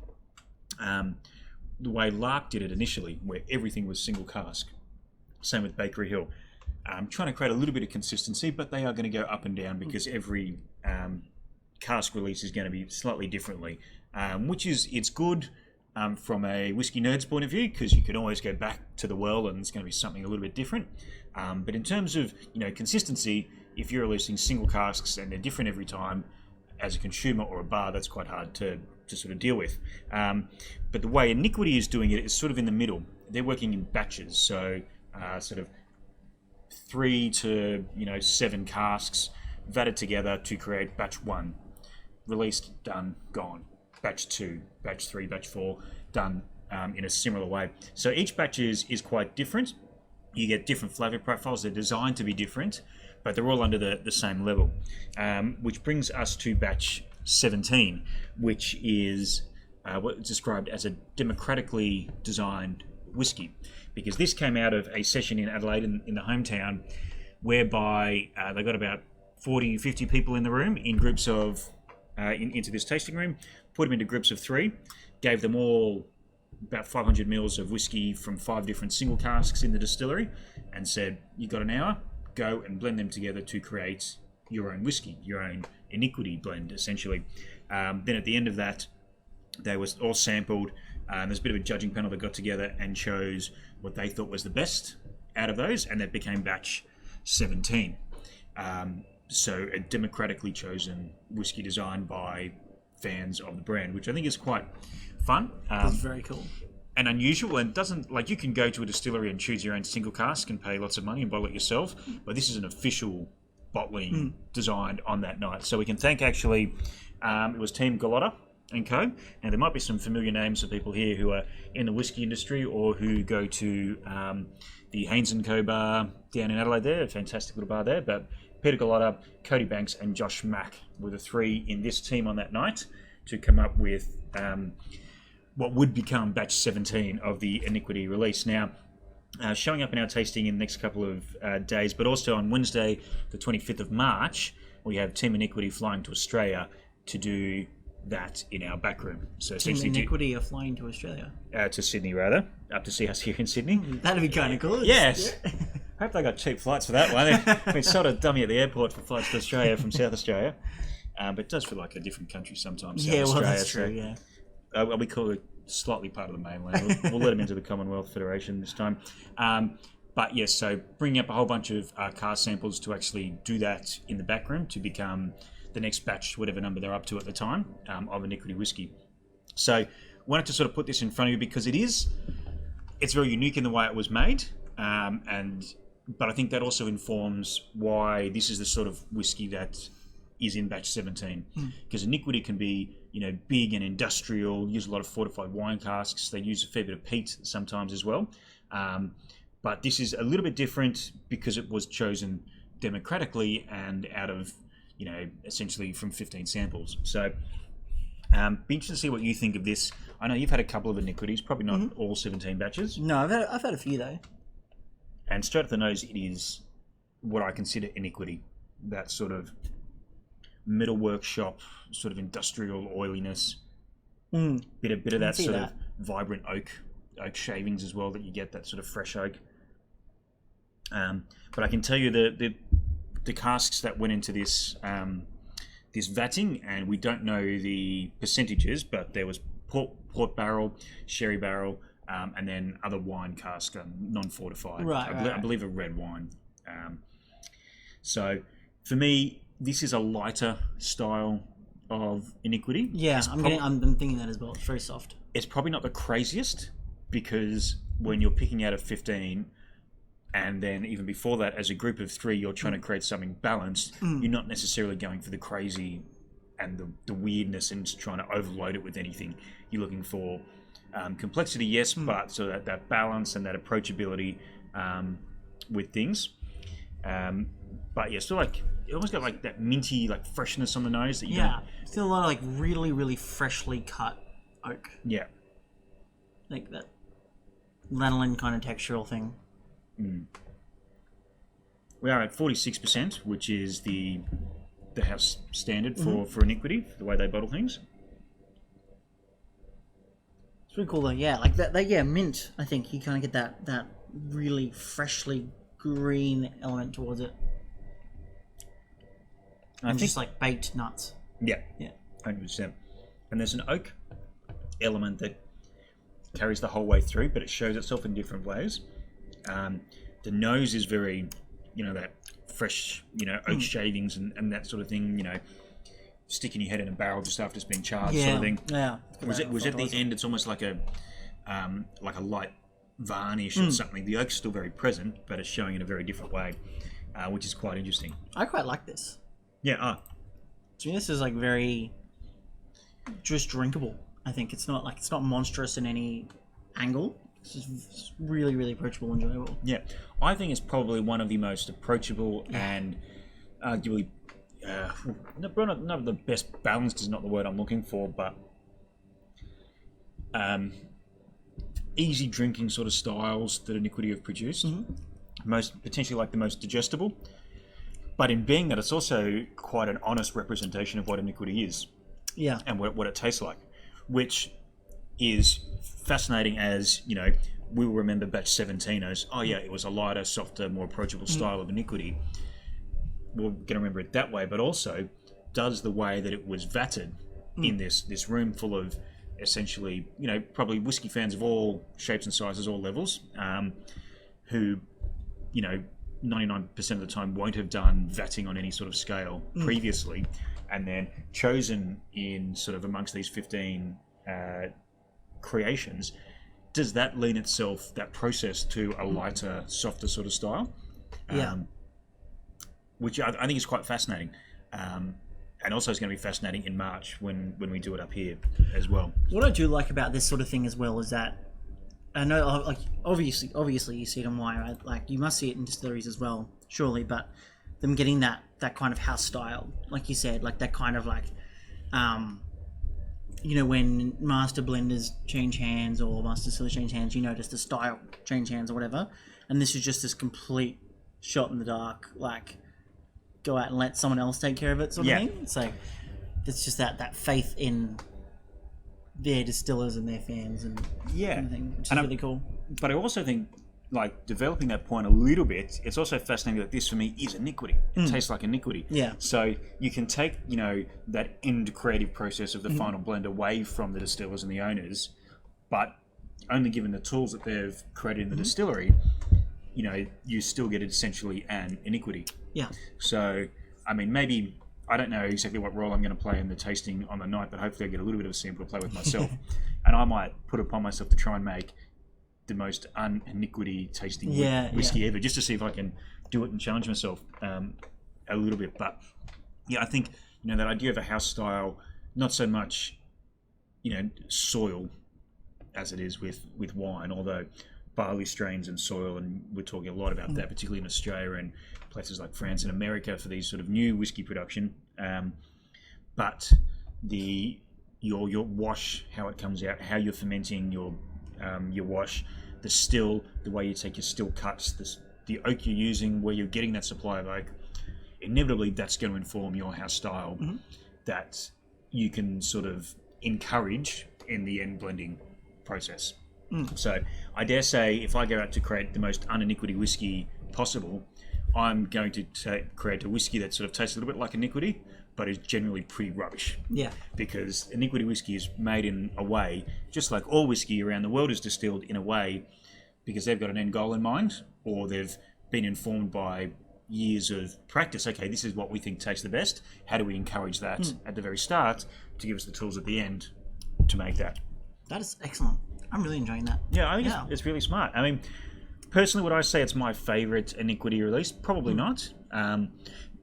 the way Lark did it initially, where everything was single cask. Same with Bakery Hill. Trying to create a little bit of consistency, but they are going to go up and down because every cask release is going to be slightly differently, it's good from a whiskey nerd's point of view, because you can always go back to the well and it's going to be something a little bit different. But in terms of consistency, if you're releasing single casks and they're different every time, as a consumer or a bar, that's quite hard to sort of deal with. But the way Iniquity is doing it is sort of in the middle. They're working in batches, so sort of 3 to 7 casks vatted together to create batch 1. Released, done, gone. Batch 2, batch 3, batch 4, done in a similar way. So each batch is quite different. You get different flavour profiles. They're designed to be different, but they're all under the same level. Which brings us to batch 17, which is what's described as a democratically designed whiskey, because this came out of a session in Adelaide in the hometown, whereby they got about 40, 50 people in the room in groups of into this tasting room, put them into groups of 3, gave them all about 500 mils of whiskey from 5 different single casks in the distillery, and said, you got an hour, go and blend them together to create your own whiskey, your own Iniquity blend, essentially. Then at the end of that, they were all sampled. There's a bit of a judging panel that got together and chose what they thought was the best out of those, and that became batch 17. So a democratically chosen whiskey designed by fans of the brand, which I think is quite fun. That's very cool. And unusual, and doesn't, like, you can go to a distillery and choose your own single cask and pay lots of money and bottle it yourself, but this is an official bottling designed on that night. So we can thank, actually, it was Team Gallotta and Co. Now, there might be some familiar names of people here who are in the whiskey industry or who go to the Haynes & Co. bar down in Adelaide there, a fantastic little bar there, but Peter Gallotta, Cody Banks and Josh Mack were the 3 in this team on that night to come up with what would become batch 17 of the Iniquity release. Now, showing up in our tasting in the next couple of days, but also on Wednesday, the 25th of March, we have Team Iniquity flying to Australia to do that in our back room. So Team Iniquity are flying to Australia? To Sydney, rather. Up to see us here in Sydney. That'd be kind of cool. Yes. Yeah. I hope they got cheap flights for that one. We sold a dummy at the airport for flights to Australia from South Australia. but it does feel like a different country sometimes. Yeah, South well, Australia, that's true. Yeah. We call it slightly part of the mainland. We'll let them into the Commonwealth Federation this time. But yes, so bringing up a whole bunch of cask samples to actually do that in the back room to become the next batch, whatever number they're up to at the time, of Iniquity whiskey. So wanted to sort of put this in front of you because it's very unique in the way it was made, but I think that also informs why this is the sort of whiskey that is in batch 17. Because Iniquity can be, big and industrial, use a lot of fortified wine casks. They use a fair bit of peat sometimes as well. But this is a little bit different because it was chosen democratically and out of, essentially from 15 samples. So be interested to see what you think of this. I know you've had a couple of Iniquities, probably not all 17 batches. No, I've had a few though. And straight at the nose, it is what I consider Iniquity. That sort of middle workshop, sort of industrial oiliness. Bit of that sort of vibrant oak shavings as well that you get, that sort of fresh oak. But I can tell you the casks that went into this this vatting, and we don't know the percentages, but there was port barrel, sherry barrel, and then other wine cask, non-fortified. I believe a red wine. So for me, this is a lighter style of Iniquity. Yeah, I'm thinking that as well. It's very soft. It's probably not the craziest because when you're picking out a 15, and then even before that, as a group of 3, you're trying to create something balanced. You're not necessarily going for the crazy and the weirdness and just trying to overload it with anything. You're looking for complexity, yes, but so that balance and that approachability with things. But yeah, still like it almost got like that minty like freshness on the nose that you don't. Still a lot of like really, really freshly cut oak. Yeah, like that lanolin kind of textural thing. We are at 46%, which is the house standard for Iniquity, the way they bottle things. It's pretty cool though. Yeah, like that mint. I think you kind of get that really freshly green element towards it. And just like baked nuts. Yeah, 100%. And there's an oak element that carries the whole way through, but it shows itself in different ways. The nose is very, that fresh, oak shavings and that sort of thing, sticking your head in a barrel just after it's been charred sort of thing. Yeah. Was at the end, it's almost like a light varnish or something. The oak's still very present, but it's showing in a very different way, which is quite interesting. I quite like this. Yeah. To me, this is like very just drinkable. I think it's not monstrous in any angle. It's just really, really approachable and enjoyable. Yeah, I think it's probably one of the most approachable and arguably not the best balanced is not the word I'm looking for, but easy drinking sort of styles that Iniquity have produced. Potentially like the most digestible. But in being that, it's also quite an honest representation of what Iniquity is. Yeah. And what it tastes like, which is fascinating as, we will remember batch 17 as, it was a lighter, softer, more approachable style of Iniquity. We're going to remember it that way, but also does the way that it was vatted in this room full of essentially, probably whiskey fans of all shapes and sizes, all levels, who, 99% of the time won't have done vatting on any sort of scale previously, and then chosen in sort of amongst these 15 creations. Does that lean itself, that process, to a lighter, softer sort of style? Which I think is quite fascinating. And also is going to be fascinating in March when we do it up here as well. What I do like about this sort of thing as well is that I know, like, obviously you see it on wine, right? Like, you must see it in distilleries as well, surely, but them getting that kind of house style, like you said, like that kind of like, when master blenders change hands or master distillers change hands, you notice the style change hands or whatever, and this is just this complete shot in the dark, like, go out and let someone else take care of it sort of thing. So it's just that faith in their distillers and their fans and everything, which is really cool. But I also think like developing that point a little bit, it's also fascinating that this for me is Iniquity. It tastes like Iniquity. Yeah. So you can take, that end creative process of the final blend away from the distillers and the owners, but only given the tools that they've created in the distillery, you still get essentially an Iniquity. Yeah. So, I mean, maybe, I don't know exactly what role I'm going to play in the tasting on the night, but hopefully I get a little bit of a sample to play with myself. And I might put it upon myself to try and make the most un-Iniquity tasting whiskey ever, just to see if I can do it and challenge myself a little bit. But yeah, I think that idea of a house style, not so much soil as it is with wine, although barley strains and soil, and we're talking a lot about that, particularly in Australia and places like France and America for these sort of new whiskey production. But your wash, how it comes out, how you're fermenting your wash, the still, the way you take your still cuts, the oak you're using, where you're getting that supply of oak, inevitably that's going to inform your house style that you can sort of encourage in the end blending process. So I dare say if I go out to create the most un-Iniquity whiskey possible, I'm going to create a whiskey that sort of tastes a little bit like Iniquity, but is generally pretty rubbish. Yeah. Because Iniquity whiskey is made in a way, just like all whiskey around the world is distilled in a way because they've got an end goal in mind, or they've been informed by years of practice. Okay, this is what we think tastes the best. How do we encourage that at the very start to give us the tools at the end to make that? That is excellent. I'm really enjoying that. Yeah, I think it's really smart. I mean, personally, would I say it's my favourite Iniquity release? Probably not.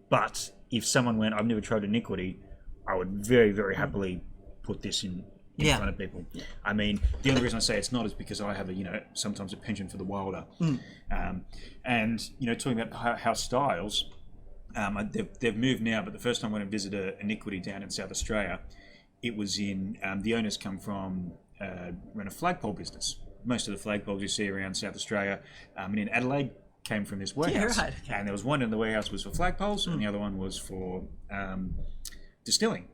But if someone went, I've never tried Iniquity, I would very, very happily put this in front of people. Yeah. I mean, the only reason I say it's not is because I have sometimes a penchant for the wilder. And talking about house styles, they've moved now, but the first time I went and visited Iniquity down in South Australia, it was in the owners come from run a flagpole business. Most of the flagpoles you see around South Australia and in Adelaide came from this warehouse. Yeah, right. Okay. And there was one in the warehouse was for flagpoles and the other one was for distilling.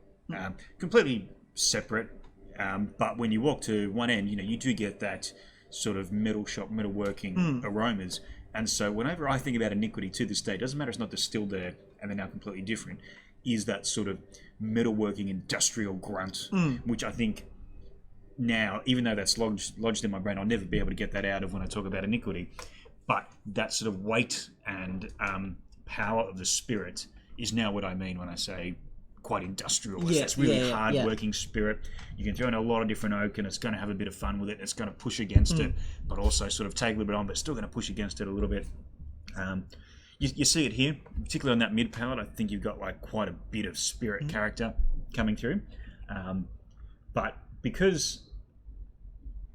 Completely separate. But when you walk to one end, you do get that sort of metal shop, metalworking aromas. And so whenever I think about Iniquity to this day, doesn't matter it's not distilled there and they're now completely different, is that sort of metalworking industrial grunt, which I think now, even though that's lodged in my brain, I'll never be able to get that out of when I talk about Iniquity. But that sort of weight and power of the spirit is now what I mean when I say quite industrial. It's really hard-working spirit. You can throw in a lot of different oak and it's going to have a bit of fun with it. It's going to push against it, but also sort of take a little bit on, but still going to push against it a little bit. You see it here, particularly on that mid palate. I think you've got like quite a bit of spirit character coming through. But because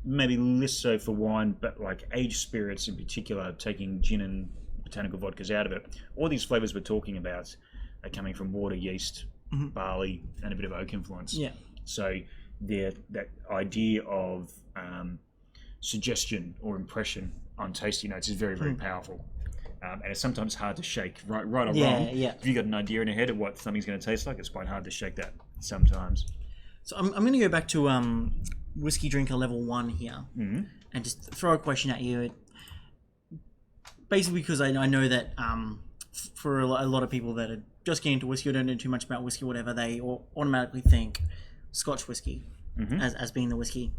maybe less so for wine, but like aged spirits in particular, taking gin and botanical vodkas out of it, all these flavors we're talking about are coming from water, yeast, barley, and a bit of oak influence. Yeah. So that idea of suggestion or impression on tasty notes is very, very powerful. And it's sometimes hard to shake, right or wrong. Yeah. If you've got an idea in your head of what something's going to taste like, it's quite hard to shake that sometimes. So I'm going to go back to whiskey drinker level 1 here and just throw a question at you. Basically because I know that for a lot of people that are just getting into whiskey or don't know too much about whiskey, whatever, they automatically think Scotch whiskey as being the whiskey.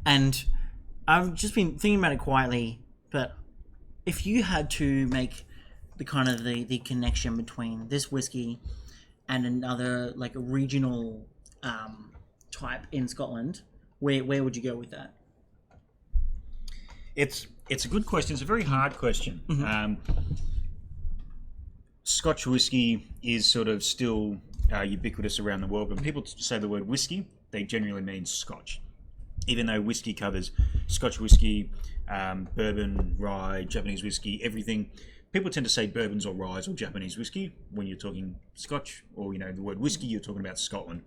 And I've just been thinking about it quietly, but if you had to make the kind of the connection between this whiskey and another like a regional type in Scotland, where would you go with that? It's a good question. It's a very hard question. Scotch whiskey is sort of still ubiquitous around the world. When people say the word whiskey, they generally mean Scotch. Even though whiskey covers Scotch whiskey, bourbon, rye, Japanese whiskey, everything, people tend to say bourbons or ryes or Japanese whiskey when you're talking Scotch, or the word whiskey, you're talking about Scotland.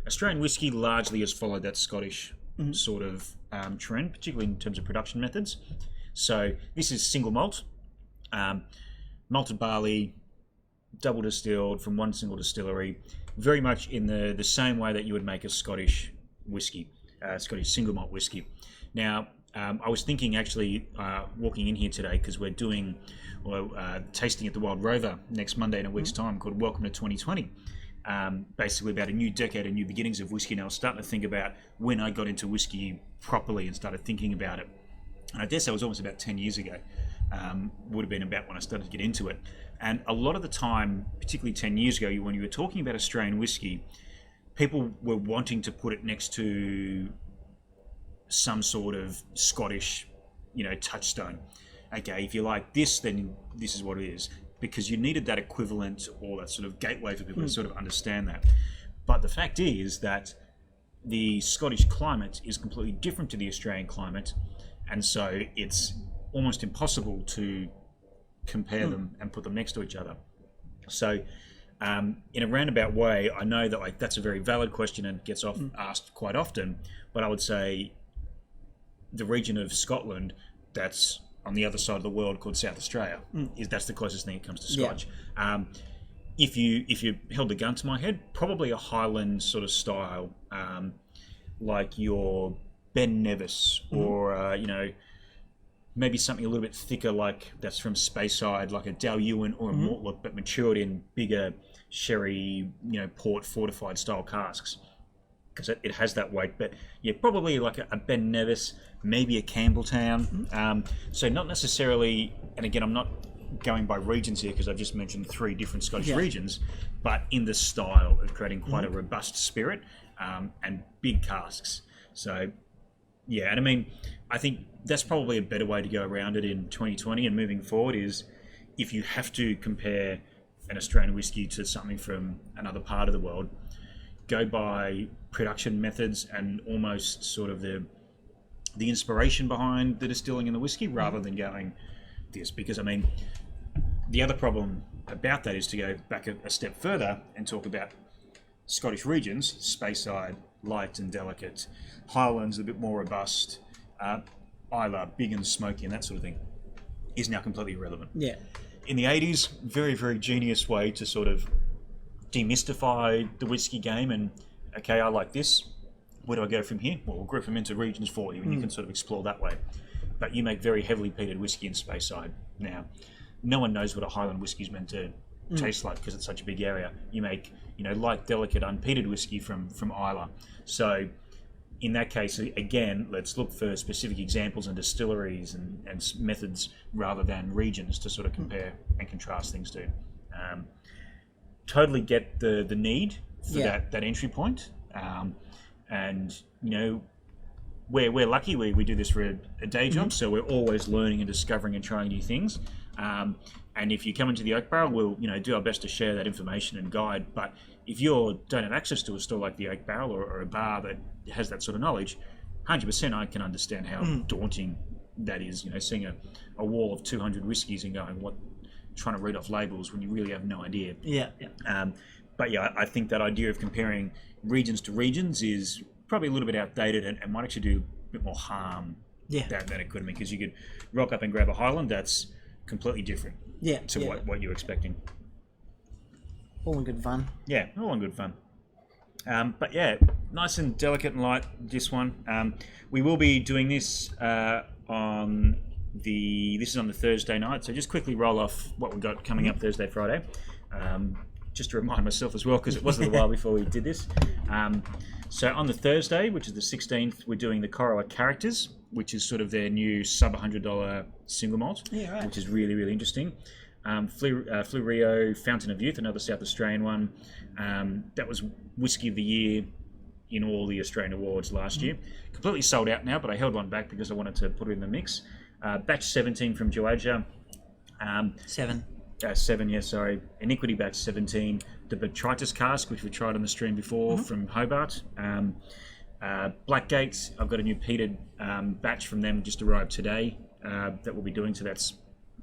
Australian whiskey largely has followed that Scottish sort of trend, particularly in terms of production methods. So this is single malt, malted barley, double distilled from one single distillery, very much in the same way that you would make a Scottish whiskey, Scottish single malt whiskey. Now, I was thinking actually walking in here today because we're doing tasting at the Wild Rover next Monday in a week's time called Welcome to 2020. Basically about a new decade and new beginnings of whiskey. And I was starting to think about when I got into whiskey properly and started thinking about it. And I guess that was almost about 10 years ago. Would have been about when I started to get into it. And a lot of the time, particularly 10 years ago, when you were talking about Australian whiskey, people were wanting to put it next to some sort of Scottish, touchstone. Okay, if you like this, then this is what it is. Because you needed that equivalent or that sort of gateway for people to sort of understand that. But the fact is that the Scottish climate is completely different to the Australian climate. And so it's almost impossible to compare them and put them next to each other. So in a roundabout way, I know that that's a very valid question and gets asked quite often, but I would say the region of Scotland that's on the other side of the world called South Australia that's the closest thing it comes to Scotch. If you held the gun to my head, probably a Highland sort of style, like your Ben Nevis or maybe something a little bit thicker, like that's from Speyside, like a Dalhousie or a Mortlach, but matured in bigger sherry, port fortified style casks, because it has that weight. But yeah, probably like a Ben Nevis, maybe a Campbelltown. So not necessarily, and again, I'm not going by regions here because I've just mentioned 3 different Scottish regions, but in the style of creating quite a robust spirit and big casks. So yeah, and I mean, I think that's probably a better way to go around it in 2020 and moving forward is if you have to compare an Australian whiskey to something from another part of the world, go by production methods and almost sort of the inspiration behind the distilling in the whiskey rather than going this. Because, I mean, the other problem about that is to go back a step further and talk about Scottish regions, Speyside, light and delicate, Highlands a bit more robust, Islay, big and smoky and that sort of thing, is now completely irrelevant. Yeah. In the 80s, very, very genius way to sort of demystify the whiskey game and, okay, I like this. Where do I go from here? Well, we'll group them into regions for you and you can sort of explore that way. But you make very heavily peated whiskey in Speyside now. No one knows what a Highland whiskey is meant to taste like because it's such a big area. You make, light, delicate, unpeated whiskey from Islay. So in that case, again, let's look for specific examples and distilleries and methods rather than regions to sort of compare and contrast things to. Totally get the need for that entry point. And, we're lucky. We do this for a day job, so we're always learning and discovering and trying new things. And if you come into the Oak Barrel, we'll do our best to share that information and guide. But if you don't have access to a store like the Oak Barrel or a bar that has that sort of knowledge, 100% I can understand how daunting that is. Seeing a wall of 200 whiskies and going, trying to read off labels when you really have no idea. Yeah. But yeah, I think that idea of comparing regions to regions is probably a little bit outdated and might actually do a bit more harm than it could. Because you could rock up and grab a Highland that's completely different to what you're expecting. All in good fun. Yeah, all in good fun. But yeah, nice and delicate and light, this one. We will be doing this on this is on the Thursday night, so just quickly roll off what we've got coming up Thursday, Friday. Just to remind myself as well, because it wasn't a while before we did this. So on the Thursday, which is the 16th, we're doing the Corowa Characters, which is sort of their new sub $100 single malt, which is really, really interesting. Flurio Fountain of Youth, another South Australian one. That was Whiskey of the Year in all the Australian awards last year. Completely sold out now, but I held one back because I wanted to put it in the mix. Batch 17 from Georgia. 7, yeah, sorry. Iniquity Batch 17. The Botrytis cask, which we tried on the stream before, from Hobart. Blackgate, I've got a new peated batch from them just arrived today that we'll be doing, so that's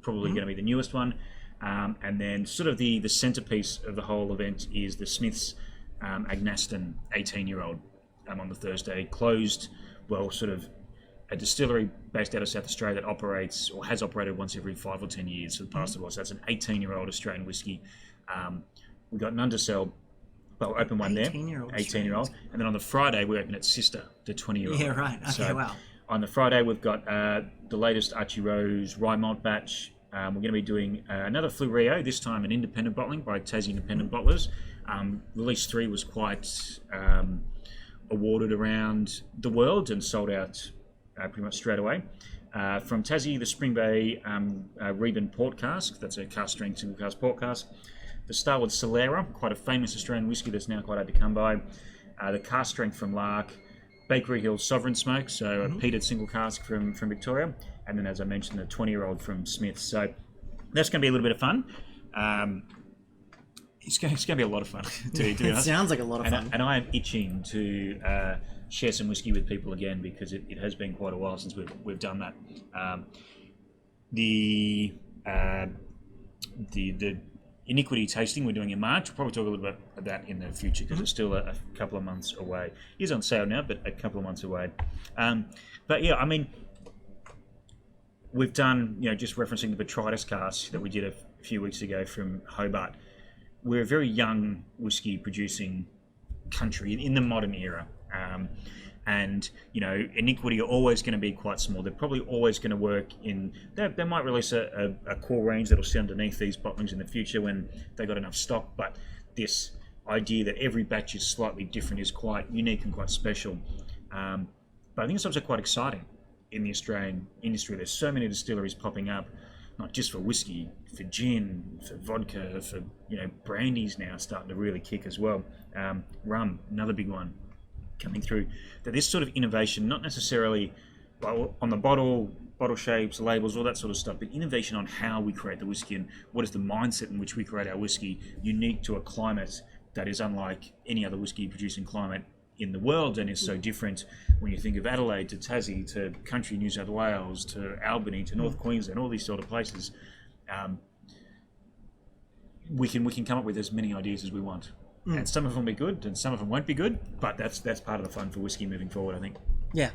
probably going to be the newest one. And then sort of the centerpiece of the whole event is the Smith's Agnaston 18-year-old on the Thursday. Closed, sort of a distillery based out of South Australia that operates or has operated once every 5 or 10 years for the past while. So that's an 18-year-old Australian whiskey. We've got an undersell, but we'll open one 18-year-old there. 18-year-old. And then on the Friday, we open at Sister, the 20-year-old. Yeah, right. Okay, so wow. On the Friday, we've got the latest Archie Rose Rye Malt batch. We're going to be doing another Flurio, this time an independent bottling by Tassie Independent Bottlers. Release 3 was quite awarded around the world and sold out pretty much straight away. From Tassie, the Spring Bay Reuben Port Cask, that's a cast strength single cask port cask. The Starwood Solera, quite a famous Australian whiskey that's now quite hard to come by. The cast strength from Lark, Bakery Hill Sovereign Smoke, so a peated single cask from Victoria, and then as I mentioned, the 20-year-old from Smith. So that's going to be a little bit of fun. It's going to be a lot of fun, to be honest. It sounds like a lot of fun. And I am itching to share some whiskey with people again, because it has been quite a while since we've done that. The Iniquity tasting we're doing in March. We'll probably talk a little bit about that in the future, because it's still a couple of months away. It is on sale now, but a couple of months away. But yeah, I mean, we've done, just referencing the Botrytis cask that we did a few weeks ago from Hobart. We're a very young whiskey producing country in the modern era. And Iniquity are always going to be quite small. They're probably always going to work in. They might release a core range that'll sit underneath these bottlings in the future when they got enough stock. But this idea that every batch is slightly different is quite unique and quite special. But I think it's also quite exciting in the Australian industry. There's so many distilleries popping up, not just for whiskey, for gin, for vodka, for brandies now starting to really kick as well. Rum, another big one coming through. That this sort of innovation, not necessarily on the bottle shapes, labels, all that sort of stuff, but innovation on how we create the whiskey and what is the mindset in which we create our whiskey, unique to a climate that is unlike any other whiskey producing climate in the world, and is so different when you think of Adelaide to Tassie to country New South Wales to Albany to North Queensland, all these sort of places. We can come up with as many ideas as we want. And some of them will be good, and some of them won't be good. But that's part of the fun for whiskey moving forward, I think. Yeah,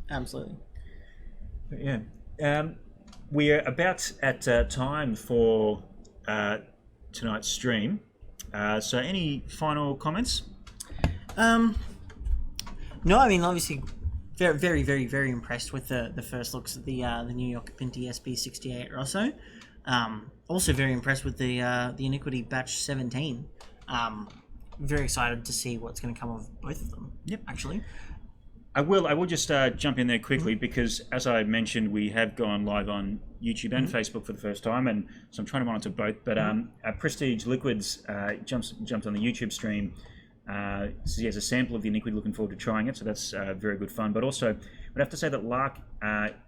absolutely. But yeah, we're about at time for tonight's stream. So, any final comments? No, I mean, obviously, very, very, very, very impressed with the first looks at the new Occhipinti SB68 Rosso. Also very impressed with the Iniquity Batch 17. Very excited to see what's going to come of both of them. Yep, actually. I will just jump in there quickly, because as I mentioned, we have gone live on YouTube and Facebook for the first time, and so I'm trying to monitor both. But Prestige Liquids jumped on the YouTube stream. So he has a sample of the Iniquity. Looking forward to trying it, so that's very good fun. But also, I'd have to say that Lark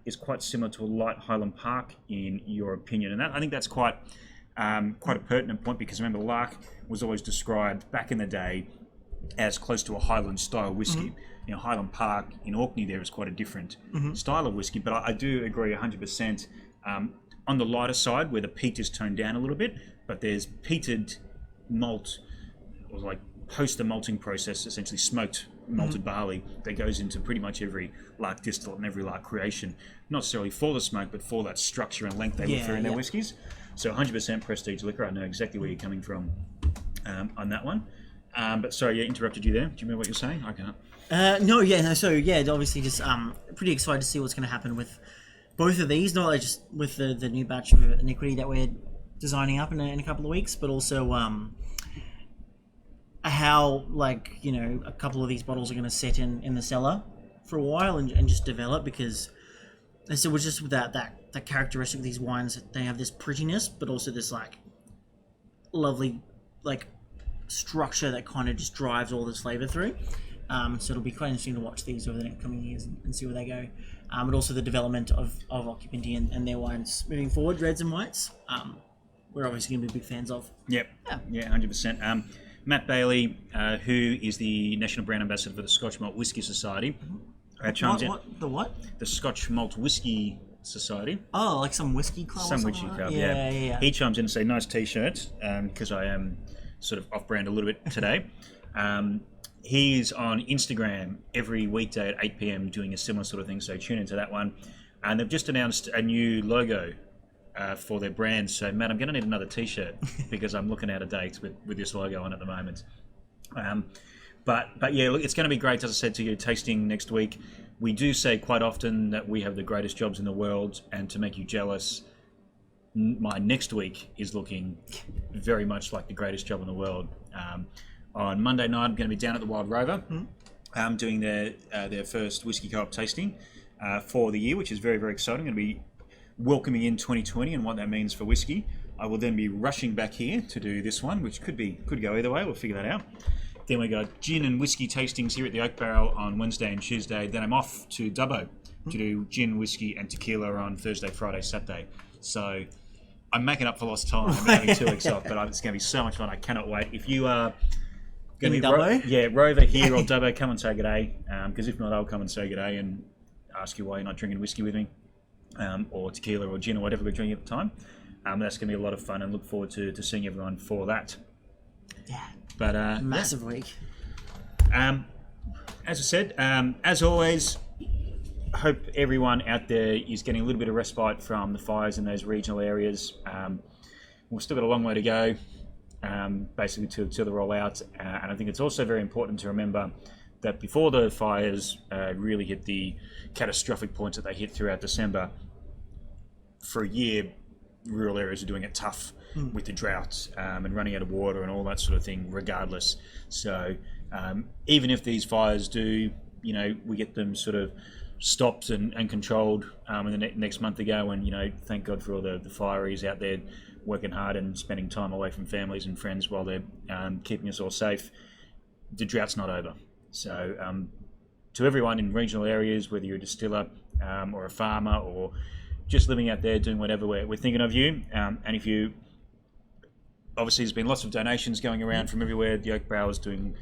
is quite similar to a light Highland Park in your opinion, and I think that's quite a pertinent point, because remember, Lark was always described back in the day as close to a Highland style whiskey. Highland Park in Orkney there is quite a different style of whiskey, but I do agree 100% on the lighter side, where the peat is toned down a little bit, but there's peated malt, or like post the malting process, essentially smoked malted barley that goes into pretty much every Lark distillate and every Lark creation, not necessarily for the smoke, but for that structure and length they look for in their whiskies. So 100% Prestige liquor. I know exactly where you're coming from on that one. But sorry, interrupted you there. Do you remember what you're saying? I can't. Obviously just pretty excited to see what's going to happen with both of these, not just with the new batch of Iniquity that we're designing up in a couple of weeks, but also how a couple of these bottles are going to sit in the cellar for a while and just develop, because so we're just with that characteristic of these wines, they have this prettiness, but also this lovely structure that kind of just drives all this flavour through. So it'll be quite interesting to watch these over the next coming years and see where they go. But also the development of Occhipinti and their wines moving forward, reds and whites. We're obviously going to be big fans of. Yep. Yeah, 100%. Matt Bailey, who is the National Brand Ambassador for the Scotch Malt Whisky Society. The what? The Scotch Malt Whisky Society. Oh, like some whiskey club? Some whiskey club, yeah. He chimes in and say, nice t-shirt, because I am sort of off-brand a little bit today. He's on Instagram every weekday at 8 p.m. doing a similar sort of thing, so tune into that one. And they've just announced a new logo for their brand. So, Matt, I'm going to need another t-shirt because I'm looking out of date with this logo on at the moment. But yeah, look, it's going to be great, as I said to you, tasting next week. we do say quite often that we have the greatest jobs in the world, and to make you jealous, my next week is looking very much like the greatest job in the world. On Monday night, I'm going to be down at the Wild Rover, doing their first Whisky Co-op tasting for the year, which is very, very exciting. I'm going to be welcoming in 2020 and what that means for whiskey. I will then be rushing back here to do this one, which could go either way. We'll figure that out. Then we got gin and whiskey tastings here at the Oak Barrel on Wednesday and Tuesday. Then I'm off to Dubbo to do gin, whiskey, and tequila on Thursday, Friday, Saturday. So I'm making up for lost time. I'm having 2 weeks off, but it's going to be so much fun. I cannot wait. If you are going to be Dubbo? Rover here or Dubbo, come and say good day. Because if not, I'll come and say good day and ask you why you're not drinking whiskey with me, or tequila or gin or whatever we're drinking at the time. That's going to be a lot of fun, and look forward to seeing everyone for that. Yeah. But massive week. As I said, as always, hope everyone out there is getting a little bit of respite from the fires in those regional areas. We've still got a long way to go, basically to the rollout. And I think it's also very important to remember that before the fires really hit the catastrophic points that they hit throughout December, for a year, rural areas are doing it tough with the drought and running out of water and all that sort of thing regardless. So even if these fires do, we get them sort of stopped and controlled in the next month ago, and thank God for all the fireys out there working hard and spending time away from families and friends while they're keeping us all safe. The drought's not over. So to everyone in regional areas, whether you're a distiller or a farmer or just living out there doing whatever, we're thinking of you. And if you, obviously there's been lots of donations going around from everywhere. The Oak Barrel is doing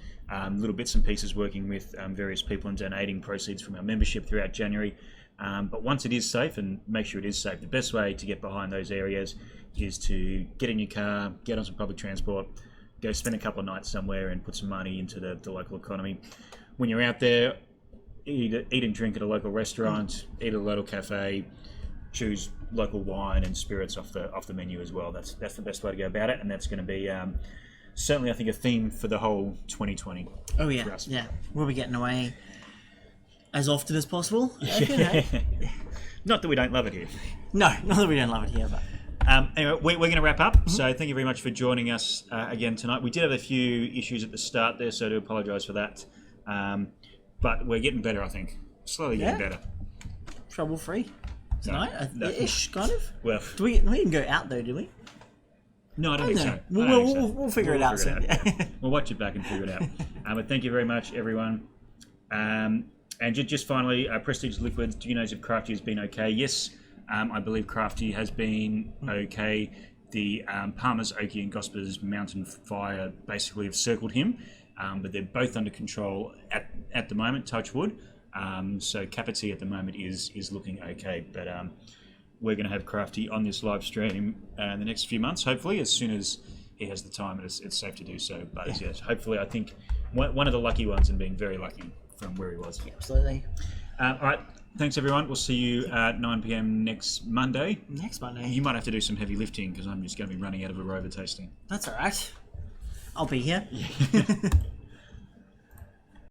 little bits and pieces, working with various people and donating proceeds from our membership throughout January. But once it is safe, and make sure it is safe, the best way to get behind those areas is to get in your car, get on some public transport, go spend a couple of nights somewhere and put some money into the local economy. When you're out there, eat and drink at a local restaurant, eat at a local cafe, choose local wine and spirits off the menu as well. That's the best way to go about it, and that's going to be certainly, I think, a theme for the whole 2020. Oh yeah, for us. yeah. We'll be getting away as often as possible. Not that we don't love it here. No, not that we don't love it here, but. Anyway, we're going to wrap up. So thank you very much for joining us again tonight. We did have a few issues at the start there, so I do apologise for that. But we're getting better, I think. Slowly getting better. Trouble free tonight, ish, kind of. Well, we didn't go out though, did we? No, I don't think so. We'll figure it out soon. We'll watch it back and figure it out. But thank you very much, everyone. And just finally, Prestige Liquids, do you know if Crafty has been okay? Yes, I believe Crafty has been okay. The Palmer's, Oakey and Gosper's mountain fire basically have circled him, but they're both under control at the moment, touch wood. So Capity at the moment is looking okay, but we're going to have Crafty on this live stream in the next few months, hopefully, as soon as he has the time and it's safe to do so. But yes, hopefully, I think one of the lucky ones and being very lucky from where he was. Absolutely. All right, thanks everyone. We'll see you at 9 p.m. next Monday. Next Monday. You might have to do some heavy lifting because I'm just going to be running out of a Rover tasting. That's all right. I'll be here.